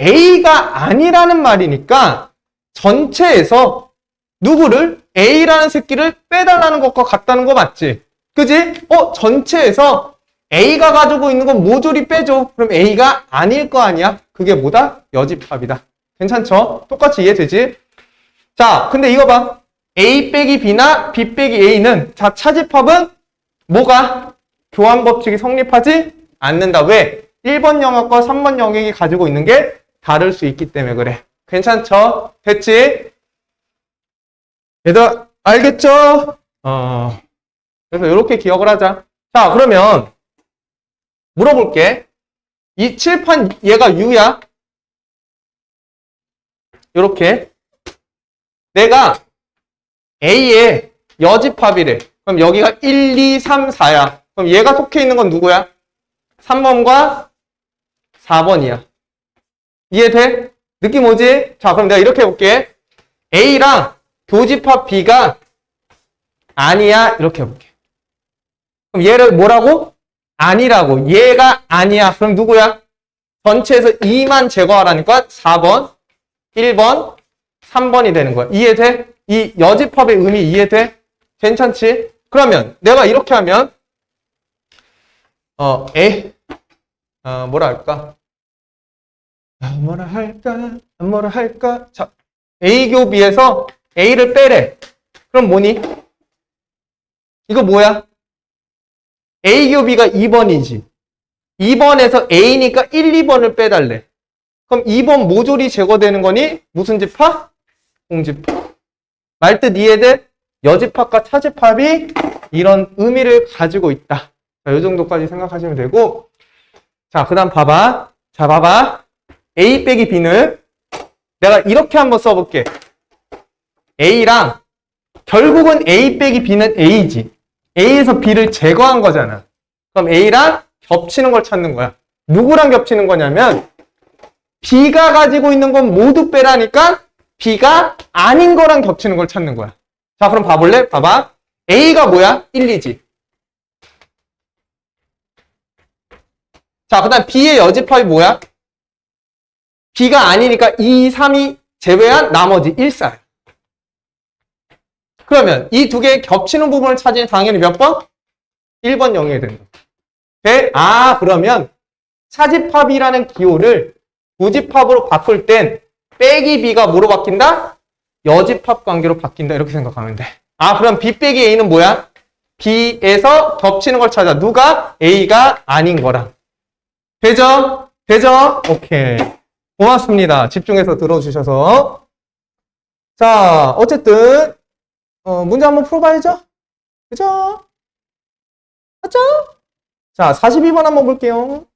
A가 아니라는 말이니까 전체에서 누구를? A라는 새끼를 빼달라는 것과 같다는 거 맞지? 그지? 전체에서 A가 가지고 있는 건 모조리 빼줘. 그럼 A가 아닐 거 아니야? 그게 뭐다? 여집합이다. 괜찮죠? 똑같이 이해되지? 자, 근데 이거 봐. A 빼기 B나 B 빼기 A는 자, 차집합은 뭐가? 교환 법칙이 성립하지 않는다. 왜? 1번 영역과 3번 영역이 가지고 있는 게 다를 수 있기 때문에 그래. 괜찮죠? 됐지? 얘들아, 알겠죠? 그래서 이렇게 기억을 하자. 자, 그러면 물어볼게. 이 칠판 얘가 U야. 이렇게 내가 A의 여집합이래. 그럼 여기가 1, 2, 3, 4야. 그럼 얘가 속해 있는 건 누구야? 3번과 4번이야. 이해돼? 느낌 오지? 자, 그럼 내가 이렇게 해볼게. A랑 교집합 B가 아니야. 이렇게 해볼게. 그럼 얘를 뭐라고? 아니라고. 얘가 아니야. 그럼 누구야? 전체에서 2만 제거하라니까 4번, 1번, 3번이 되는 거야. 이해돼? 이 여집합의 의미 이해돼? 괜찮지? 그러면 내가 이렇게 하면 뭐라 할까? 뭐라 할까? 자, A교 B에서 A를 빼래. 그럼 뭐니? 이거 뭐야? A교 B가 2번이지. 2번에서 A니까 1, 2번을 빼달래. 그럼 2번 모조리 제거되는 거니? 무슨 집합? 공집합. 말뜻 이해돼? 여집합과 차집합이 이런 의미를 가지고 있다. 자, 이 정도까지 생각하시면 되고. 자, 그 다음 봐봐. 자, 봐봐. A 빼기 B는 내가 이렇게 한번 써볼게. A랑 결국은 A 빼기 B는 A지. A에서 B를 제거한 거잖아. 그럼 A랑 겹치는 걸 찾는 거야. 누구랑 겹치는 거냐면 B가 가지고 있는 건 모두 빼라니까 B가 아닌 거랑 겹치는 걸 찾는 거야. 자, 그럼 봐볼래? 봐봐. A가 뭐야? 1, 2지. 자, 그 다음 B의 여집합이 뭐야? B가 아니니까 2, 3이 제외한 나머지 1, 4야. 그러면 이 두 개의 겹치는 부분을 찾으니 당연히 몇 번? 1번 영역이 되는 거야. 돼? 아, 그러면 차집합이라는 기호를 부집합으로 바꿀 땐 빼기 B가 뭐로 바뀐다? 여집합 관계로 바뀐다. 이렇게 생각하면 돼. 아, 그럼 B 빼기 A는 뭐야? B에서 겹치는 걸 찾아. 누가? A가 아닌 거랑. 되죠? 되죠? 오케이. 고맙습니다. 집중해서 들어주셔서. 자, 어쨌든 문제 한번 풀어봐야죠. 그죠? 맞죠? 자, 42번 한번 볼게요.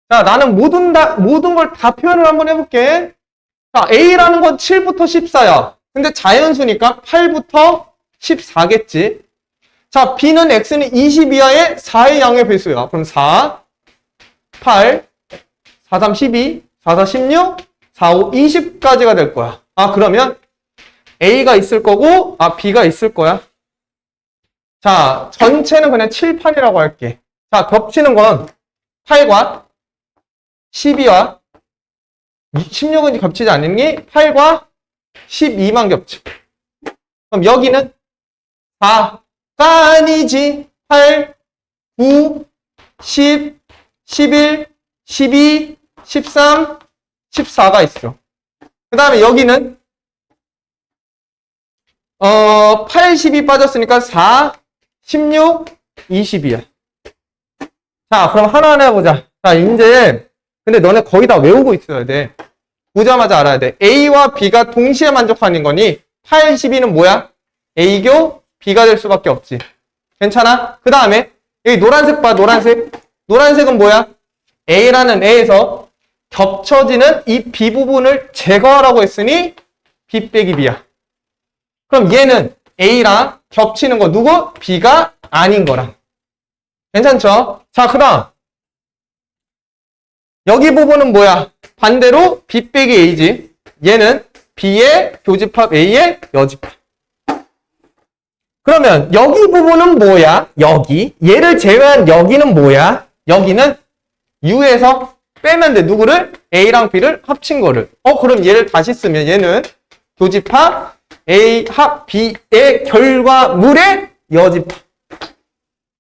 자, 나는 모든 걸 다 표현을 한번 해볼게. 자, A라는 건 7부터 14야. 근데 자연수니까 8부터 14겠지. 자, B는 X는 20이하의 4의 양의 배수야. 그럼 4, 8, 4, 3, 12, 4, 4, 16, 4, 5, 20까지가 될 거야. 아, 그러면 A가 있을 거고, B가 있을 거야. 자, 전체는 그냥 7, 8이라고 할게. 자, 겹치는 건 8과 12와 16은 겹치지 않으니 8과 12만 겹쳐. 그럼 여기는 4가 아니지. 8, 9, 10, 11, 12, 13, 14가 있어. 그 다음에 여기는 8, 12 빠졌으니까 4, 16, 20이야. 자, 그럼 하나하나 해보자. 자, 이제 근데 너네 거의 다 외우고 있어야 돼. 보자마자 알아야 돼. A와 B가 동시에 만족하는 거니 8, 12는 뭐야? A교 B가 될 수밖에 없지. 괜찮아? 그 다음에 여기 노란색 봐. 노란색. 노란색은 뭐야? A라는 A에서 겹쳐지는 이 B 부분을 제거하라고 했으니 B 빼기 B야. 그럼 얘는 A랑 겹치는 거 누구? B가 아닌 거랑. 괜찮죠? 자, 그 다음 여기 부분은 뭐야? 반대로 B 빼기 A지. 얘는 B의 교집합 A의 여집합. 그러면 여기 부분은 뭐야? 여기. 얘를 제외한 여기는 뭐야? 여기는 U에서 빼면 돼. 누구를? A랑 B를 합친 거를. 그럼 얘를 다시 쓰면 얘는 교집합 A 합 B의 결과물의 여집합.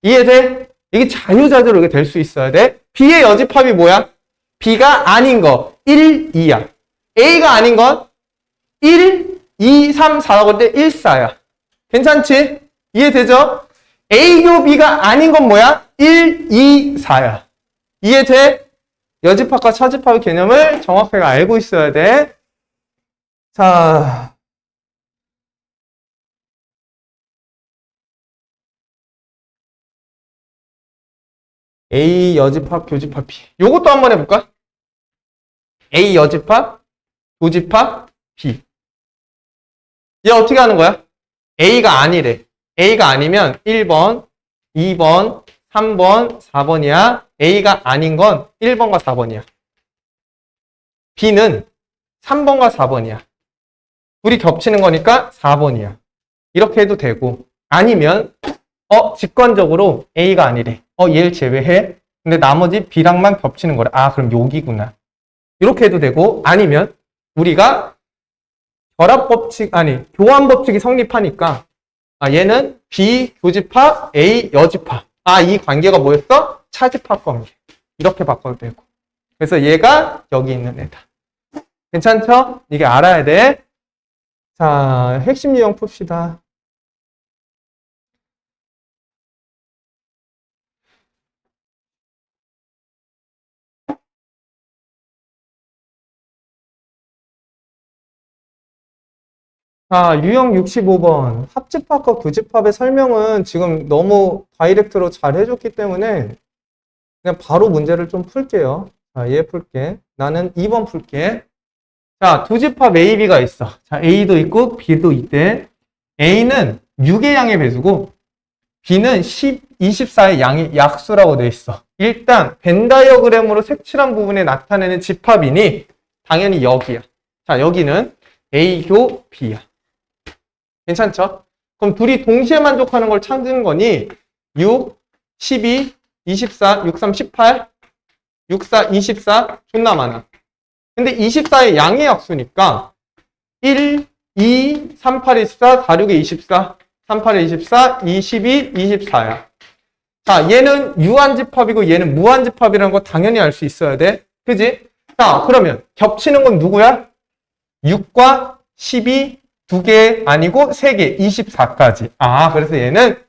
이해돼? 이게 자유자재로 이렇게 될 수 있어야 돼. B의 여집합이 뭐야? B가 아닌 거 1, 2야. A가 아닌 건 1, 2, 3, 4라고 할 때 1, 4야. 괜찮지? 이해되죠? A교 B가 아닌 건 뭐야? 1, 2, 4야. 이해돼? 여집합과 차집합의 개념을 정확하게 알고 있어야 돼. 자, A 여집합, 교집합 B. 요것도 한번 해볼까? A 여집합, 교집합 B. 얘 어떻게 하는 거야? A가 아니래. A가 아니면 1번, 2번, 3번, 4번이야. A가 아닌 건 1번과 4번이야. B는 3번과 4번이야. 둘이 겹치는 거니까 4번이야. 이렇게 해도 되고, 아니면 직관적으로 A가 아니래. 얘를 제외해. 근데 나머지 B랑만 겹치는 거래. 아, 그럼 여기구나. 이렇게 해도 되고, 아니면 우리가 교환 법칙이 성립하니까 얘는 B 교집합, A 여집합. 이 관계가 뭐였어? 차집합 관계. 이렇게 바꿔도 되고. 그래서 얘가 여기 있는 애다. 괜찮죠? 이게 알아야 돼. 자, 핵심 유형 풉시다. 자, 유형 65번. 합집합과 교집합의 설명은 지금 너무 다이렉트로 잘 해줬기 때문에 그냥 바로 문제를 좀 풀게요. 자, 얘 풀게. 나는 2번 풀게. 자, 두 집합 A, B가 있어. 자, A도 있고 B도 있대. A는 6의 양의 배수고 B는 24의 양의 약수라고 돼 있어. 일단 벤 다이어그램으로 색칠한 부분에 나타내는 집합이니 당연히 여기야. 자, 여기는 A교 B야. 괜찮죠? 그럼 둘이 동시에 만족하는 걸 찾는 거니 6, 12, 24, 63, 18, 64, 24 존나 많아. 근데 24의 양의 약수니까 1, 2, 3, 8, 24, 4, 6에 24, 3, 8에 24, 22, 24야. 자, 얘는 유한집합이고 얘는 무한집합이라는 거 당연히 알 수 있어야 돼. 그지? 자, 그러면 겹치는 건 누구야? 6과 12, 2개 아니고 3개, 24까지. 그래서 얘는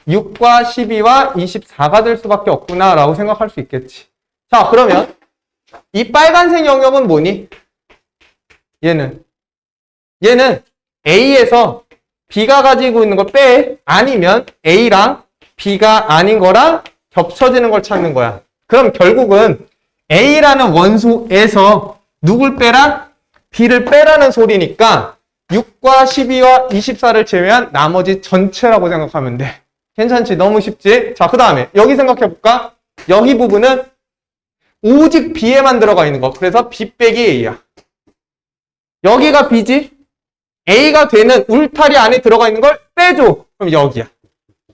6과 12와 24가 될 수밖에 없구나 라고 생각할 수 있겠지. 자, 그러면 이 빨간색 영역은 뭐니? 얘는 A에서 B가 가지고 있는 걸 빼. 아니면 A랑 B가 아닌 거랑 겹쳐지는 걸 찾는 거야. 그럼 결국은 A라는 원소에서 누굴 빼라? B를 빼라는 소리니까 6과 12와 24를 제외한 나머지 전체라고 생각하면 돼. 괜찮지? 너무 쉽지? 자, 그 다음에 여기 생각해볼까? 여기 부분은 오직 B에만 들어가 있는 거. 그래서 B 빼기 A야. 여기가 B지? A가 되는 울타리 안에 들어가 있는 걸 빼줘. 그럼 여기야.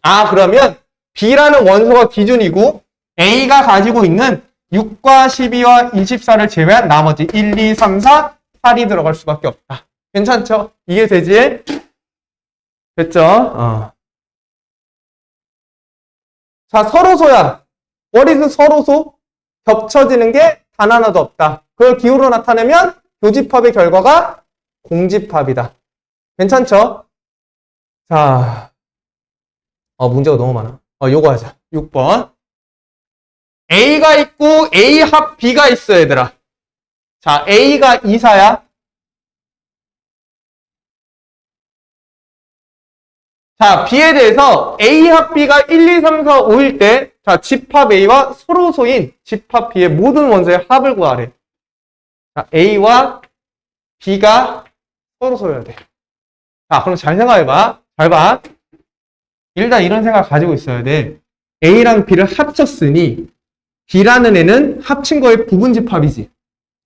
아, 그러면 B라는 원소가 기준이고 A가 가지고 있는 6과 12와 24를 제외한 나머지 1, 2, 3, 4, 8이 들어갈 수밖에 없다. 괜찮죠? 이해되지? 됐죠? 자, 서로소야. What is 서로소? 겹쳐지는 게 단 하나도 없다. 그걸 기호로 나타내면 교집합의 결과가 공집합이다. 괜찮죠? 자, 문제가 너무 많아. 요거 하자. 6번. A가 있고 A 합 B가 있어, 얘들아. 자, A가 2사야. 자, B에 대해서 A 합 B가 1, 2, 3, 4, 5일 때, 자, 집합 A와 서로소인 집합 B의 모든 원소의 합을 구하래. 자, A와 B가 서로소여야 돼. 자, 그럼 잘 생각해봐. 잘 봐. 일단 이런 생각 가지고 있어야 돼. A랑 B를 합쳤으니 B라는 애는 합친 거의 부분집합이지.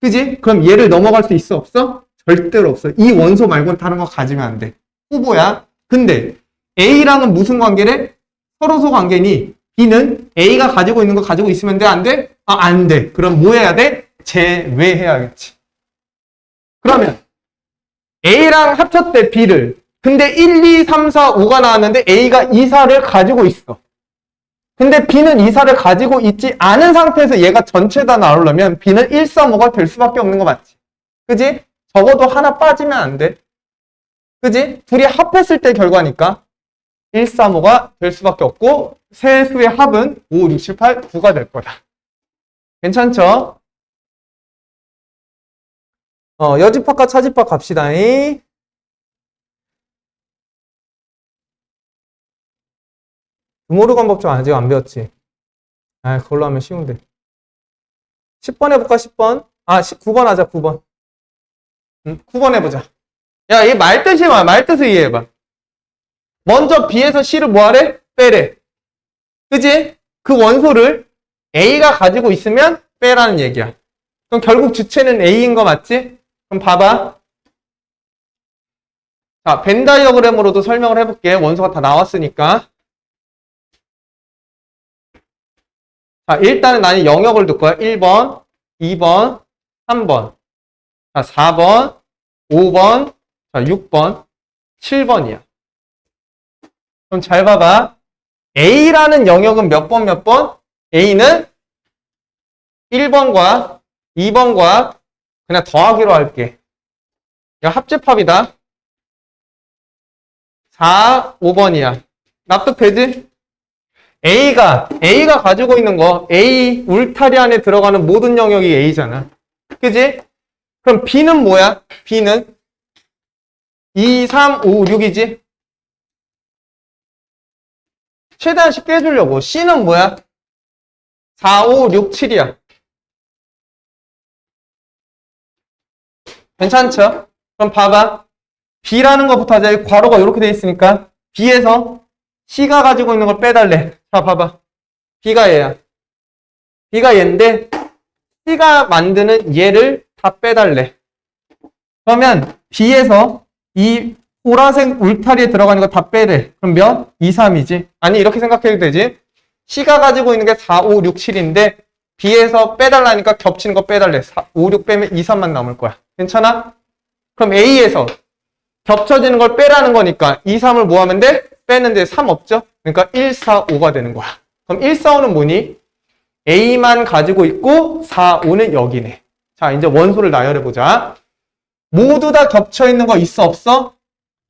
그지? 그럼 얘를 넘어갈 수 있어? 없어? 절대로 없어. 이 원소 말고는 다른 거 가지면 안 돼. 후보야. 근데 A랑은 무슨 관계래? 서로소 관계니 B는 A가 가지고 있는 거 가지고 있으면 돼? 안 돼? 안 돼. 그럼 뭐 해야 돼? 제외해야겠지. 그러면 A랑 합쳤대, B를. 근데 1, 2, 3, 4, 5가 나왔는데 A가 2사를 가지고 있어. 근데 B는 2사를 가지고 있지 않은 상태에서 얘가 전체 다 나오려면 B는 1, 3, 5가 될 수밖에 없는 거 맞지? 그지? 적어도 하나 빠지면 안 돼. 그지? 둘이 합했을 때 결과니까 1, 3, 5가 될 수밖에 없고 세 수의 합은 5, 6, 7, 8, 9가 될 거다. 괜찮죠? 여집합과 차집합 갑시다. 드모르간 법칙 아직 안 배웠지? 그걸로 하면 쉬운데. 10번 해볼까, 10번? 9번 하자, 9번. 9번 해보자. 야, 얘 말뜻이 뭐야? 말뜻을 이해해봐. 먼저 B에서 C를 뭐하래? 빼래. 그지? 그 원소를 A가 가지고 있으면 빼라는 얘기야. 그럼 결국 주체는 A인 거 맞지? 그럼 봐봐. 자, 벤 다이어그램으로도 설명을 해볼게. 원소가 다 나왔으니까. 자, 일단은 나는 영역을 둘 거야. 1번, 2번, 3번. 자, 4번, 5번, 자, 6번, 7번이야. 그럼 잘 봐봐. A라는 영역은 몇 번, 몇 번? A는 1번과 2번과 그냥 더하기로 할게. 이거 합집합이다. 4, 5번이야. 납득되지? A가 가지고 있는 거, A 울타리 안에 들어가는 모든 영역이 A잖아. 그지? 그럼 B는 뭐야? B는 2, 3, 5, 6이지? 최대한 쉽게 해주려고. C는 뭐야? 4, 5, 6, 7이야. 괜찮죠? 그럼 봐봐. B라는 것부터 하자. 괄호가 이렇게 돼 있으니까 B에서 C가 가지고 있는 걸 빼달래. 자, 봐봐. B가 얘야. B가 얘인데 C가 만드는 얘를 다 빼달래. 그러면 B에서 이 보라색 울타리에 들어가는 거 다 빼래. 그럼 몇? 2, 3이지. 아니, 이렇게 생각해도 되지. C가 가지고 있는 게 4, 5, 6, 7인데 B에서 빼달라니까 겹치는 거 빼달래. 4, 5, 6 빼면 2, 3만 남을 거야. 괜찮아? 그럼 A에서 겹쳐지는 걸 빼라는 거니까 2, 3을 뭐 하면 돼? 빼는데 3 없죠? 그러니까 1, 4, 5가 되는 거야. 그럼 1, 4, 5는 뭐니? A만 가지고 있고 4, 5는 여기네. 자, 이제 원소를 나열해보자. 모두 다 겹쳐 있는 거 있어, 없어?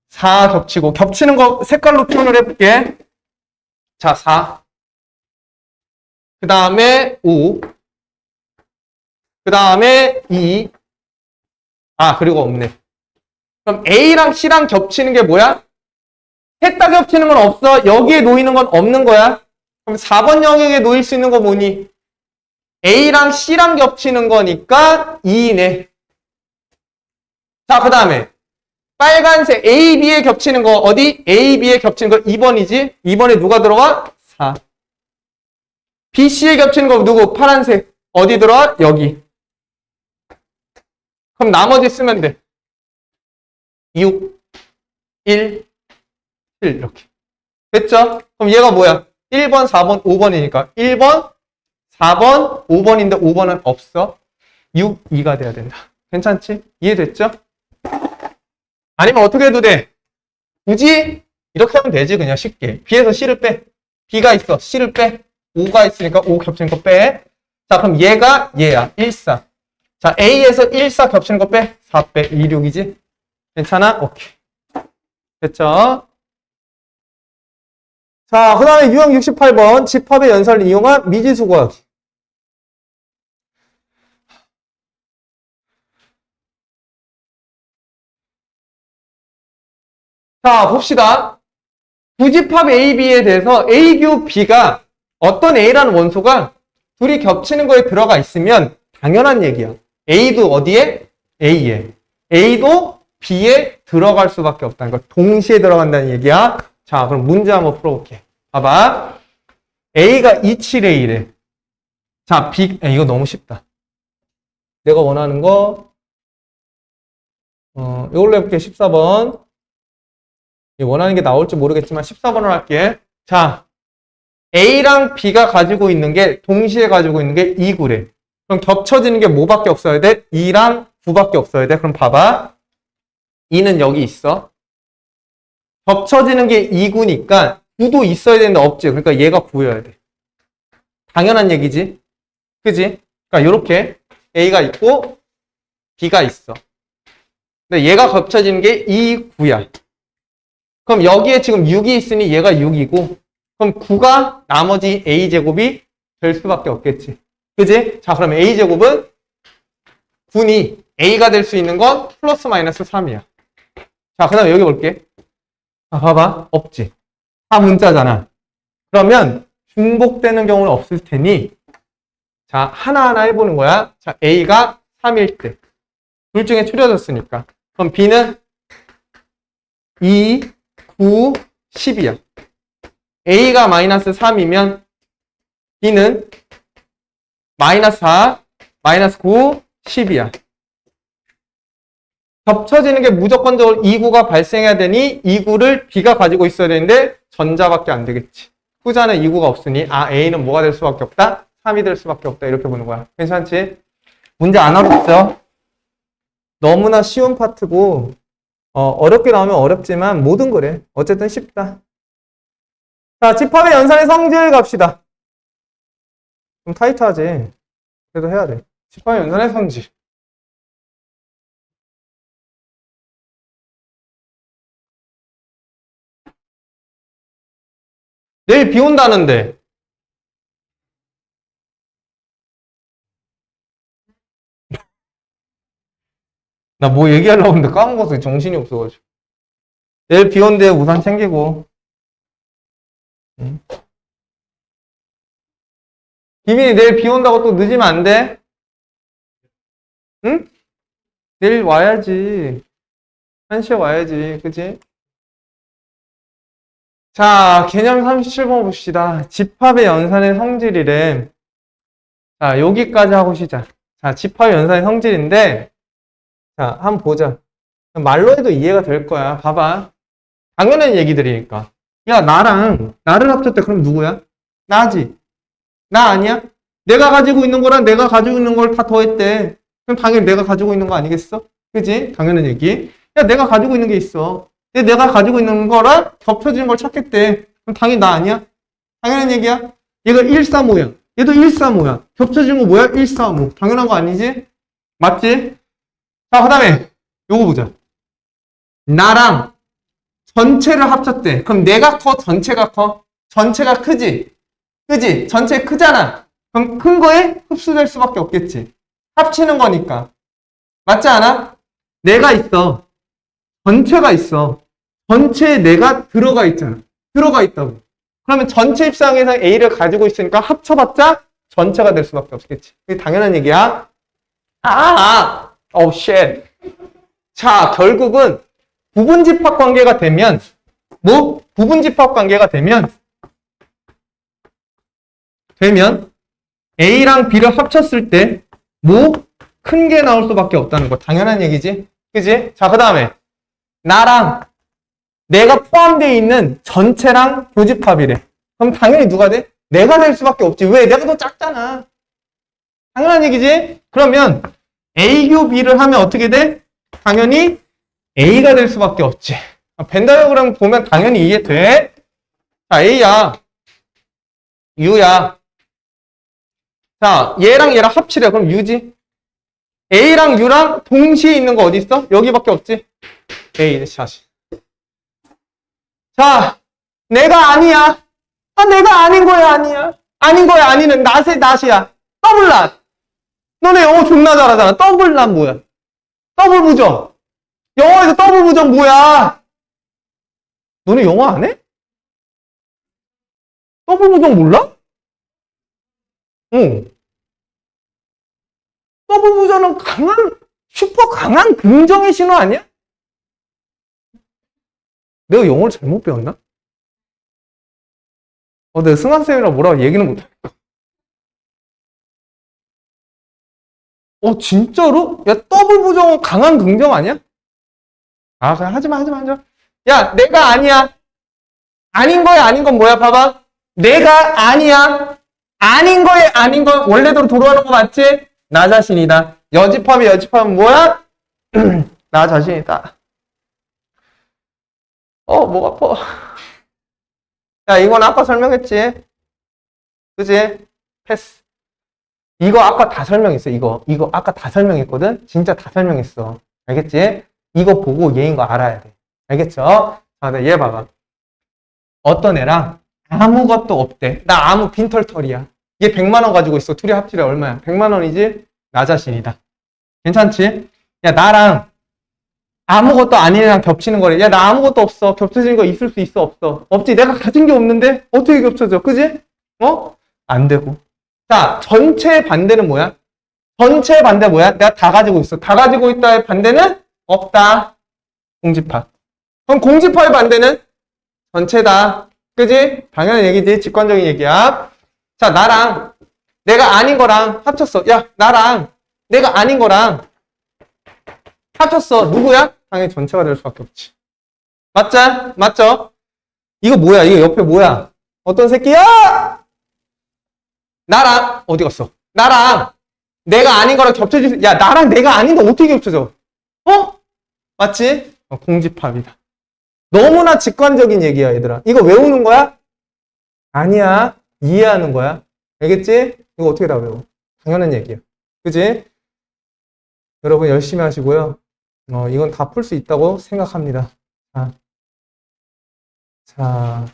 4 겹치고. 겹치는 거 색깔로 표현을 해볼게. 자, 4. 그 다음에 5. 그 다음에 2. 그리고 없네. 그럼 A랑 C랑 겹치는 게 뭐야? 셋 다 겹치는 건 없어. 여기에 놓이는 건 없는 거야. 그럼 4번 영역에 놓일 수 있는 거 뭐니? A랑 C랑 겹치는 거니까 2네. 자, 그 다음에 빨간색 A, B에 겹치는 거 어디? A, B에 겹치는 거 2번이지? 2번에 누가 들어가? 4. B, C에 겹치는 거 누구? 파란색. 어디 들어와? 여기. 그럼 나머지 쓰면 돼. 6, 1, 7 이렇게. 됐죠? 그럼 얘가 뭐야? 1번, 4번, 5번이니까 1번, 4번, 5번인데 5번은 없어. 6, 2가 돼야 된다. 괜찮지? 이해됐죠? 아니면 어떻게 해도 돼? 굳이 이렇게 하면 되지 그냥 쉽게. B에서 C를 빼. B가 있어. C를 빼. 5가 있으니까 5 겹치는 거 빼. 자 그럼 얘가 얘야. 1, 4. 자 A에서 1, 4 겹치는 거 빼. 4 빼. 2, 6이지? 괜찮아? 오케이. 됐죠? 자, 그 다음에 유형 68번 집합의 연산을 이용한 미지수 구하기. 자, 봅시다. 부집합 A, B에 대해서 A, 교 B가 어떤 A라는 원소가 둘이 겹치는 거에 들어가 있으면 당연한 얘기야. A도 어디에? A에. A도 B에 들어갈 수밖에 없다는 거. 동시에 들어간다는 얘기야. 자, 그럼 문제 한번 풀어볼게. 봐봐. A가 27A래. 자, B, 이거 너무 쉽다. 내가 원하는 거, 이걸로 해볼게. 14번. 원하는 게 나올지 모르겠지만 14번을 할게. 자, A랑 B가 가지고 있는 게, 동시에 가지고 있는 게 2구래. 그럼 겹쳐지는 게 뭐밖에 없어야 돼? 2랑 9밖에 없어야 돼. 그럼 봐봐. 2는 여기 있어. 겹쳐지는 게 2구니까 9도 있어야 되는데 없지. 그러니까 얘가 9여야 돼. 당연한 얘기지. 그지? 그러니까 이렇게 A가 있고 B가 있어. 근데 얘가 겹쳐지는 게 2, 9야. 그럼 여기에 지금 6이 있으니 얘가 6이고 그럼 9가 나머지 A제곱이 될 수밖에 없겠지. 그지? 자, 그럼 A제곱은 9니 A가 될 수 있는 건 플러스 마이너스 3이야. 자, 그 다음에 여기 볼게. 자, 봐봐. 없지. 다 문자잖아. 그러면 중복되는 경우는 없을 테니 자, 하나하나 해보는 거야. 자, A가 3일 때. 둘 중에 추려졌으니까. 그럼 B는 2, 9, 10이야. A가 마이너스 3이면 B는 마이너스 4, 마이너스 9, 10이야. 겹쳐지는 게 무조건적으로 2구가 발생해야 되니 2구를 B가 가지고 있어야 되는데 전자밖에 안 되겠지. 후자는 2구가 없으니 A는 뭐가 될 수밖에 없다? 3이 될 수밖에 없다. 이렇게 보는 거야. 괜찮지? 문제 안 어렵죠? 너무나 쉬운 파트고 어렵게 나오면 어렵지만 모든 거래. 어쨌든 쉽다. 자, 집합의 연산의 성질 갑시다. 좀 타이트하지? 그래도 해야 돼. 집합의 연산의 성질. 내일 비 온다는데. 나 뭐 얘기하려고 했는데 까먹어서 정신이 없어가지고. 내일 비 온대 우산 챙기고. 응? 비빈이 내일 비 온다고 또 늦으면 안 돼? 응? 내일 와야지. 1시에 와야지. 그치? 자, 개념 37번 봅시다. 집합의 연산의 성질이래. 자, 여기까지 하고 시작. 자, 집합의 연산의 성질인데, 자, 한번 보자. 말로 해도 이해가 될 거야. 봐봐. 당연한 얘기들이니까. 야, 나를 합쳤대. 그럼 누구야? 나지. 나 아니야? 내가 가지고 있는 거랑 내가 가지고 있는 걸 다 더했대. 그럼 당연히 내가 가지고 있는 거 아니겠어? 그지? 당연한 얘기. 야, 내가 가지고 있는 게 있어. 내가 가지고 있는 거랑 겹쳐지는 걸 찾겠대. 그럼 당연히 나 아니야? 당연한 얘기야. 얘가 135야. 얘도 135야. 겹쳐지는 거 뭐야? 135. 당연한 거 아니지? 맞지? 자, 그 다음에 요거 보자. 나랑 전체를 합쳤대. 그럼 내가 커? 전체가 커? 전체가 크지? 그지? 전체 크잖아. 그럼 큰 거에 흡수될 수밖에 없겠지. 합치는 거니까. 맞지 않아? 내가 있어. 전체가 있어. 전체에 내가 들어가 있잖아. 들어가 있다고. 그러면 전체 입상에서 A를 가지고 있으니까 합쳐봤자 전체가 될 수밖에 없겠지. 이게 당연한 얘기야. 쉣. 자, 결국은 부분집합 관계가 되면, 부분집합 관계가 되면 A랑 B를 합쳤을 때, 큰 게 나올 수밖에 없다는 거. 당연한 얘기지. 그지? 자, 그 다음에, 나랑 내가 포함되어 있는 전체랑 교집합이래. 그럼 당연히 누가 돼? 내가 될 수밖에 없지. 왜? 내가 더 작잖아. 당연한 얘기지? 그러면 A, B를 하면 어떻게 돼? 당연히 A가 될 수밖에 없지. 벤 다이어그램 보면 당연히 이해돼. 자, A야. U야. 자, 얘랑 얘랑 합치래. 그럼 U지? A랑 U랑 동시에 있는 거 어디 있어? 여기밖에 없지? A, 샷이. 자, 내가 아니야. 내가 아닌 거야, 아니야. 아닌 거야, 아니는 낫이야. 더블낫. 너네 영어 존나 잘하잖아. 더블낫 뭐야? 더블 부정. 영어에서 더블 부정 뭐야? 너네 영어 안 해? 더블 부정 몰라? 응. 더블 부정은 슈퍼 강한 긍정의 신호 아니야? 내가 영어를 잘못 배웠나? 내가 승환쌤이랑 뭐라고 얘기는 못해. 진짜로? 야, 더블 부정은 강한 긍정 아니야? 그냥 하지마. 야, 내가 아니야. 아닌 거에 아닌 건 뭐야? 봐봐. 내가 아니야. 아닌 거에 아닌 건 원래대로 돌아가는 거 맞지? 나 자신이다. 여집합은 뭐야? 나 자신이다. 목 아파. 야, 이건 아까 설명했지? 그지? 패스. 이거 아까 다 설명했어, 이거 아까 다 설명했거든? 진짜 다 설명했어. 알겠지? 이거 보고 얘인 거 알아야 돼. 알겠죠? 자, 얘 봐봐. 어떤 애랑 아무것도 없대. 나 아무 빈털털이야. 얘 100만원 가지고 있어. 둘이 합치래 얼마야? 100만원이지? 나 자신이다. 괜찮지? 야, 나랑 아무것도 아닌 애랑 겹치는 거래. 야, 나 아무것도 없어. 겹쳐지는 거 있을 수 있어, 없어? 없지? 내가 가진 게 없는데? 어떻게 겹쳐져? 그지? 안 되고. 자, 전체의 반대는 뭐야? 전체의 반대 뭐야? 내가 다 가지고 있어. 다 가지고 있다의 반대는 없다. 공집합. 그럼 공집합의 반대는 전체다. 그지? 당연한 얘기지. 직관적인 얘기야. 자, 나랑 내가 아닌 거랑 합쳤어. 야, 나랑 내가 아닌 거랑 합쳤어. 누구야? 당연히 전체가 될 수밖에 없지. 맞죠? 이거 뭐야? 이거 옆에 뭐야? 어떤 새끼야? 나랑 어디 갔어? 나랑 내가 아닌 거랑 겹쳐질 야, 나랑 내가 아닌 거 어떻게 겹쳐져? 맞지? 공집합이다. 너무나 직관적인 얘기야, 얘들아. 이거 외우는 거야? 아니야. 이해하는 거야. 알겠지? 이거 어떻게 다 외워? 당연한 얘기야. 그지? 여러분 열심히 하시고요. 이건 다 풀 수 있다고 생각합니다. 자,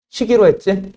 쉬기로 했지?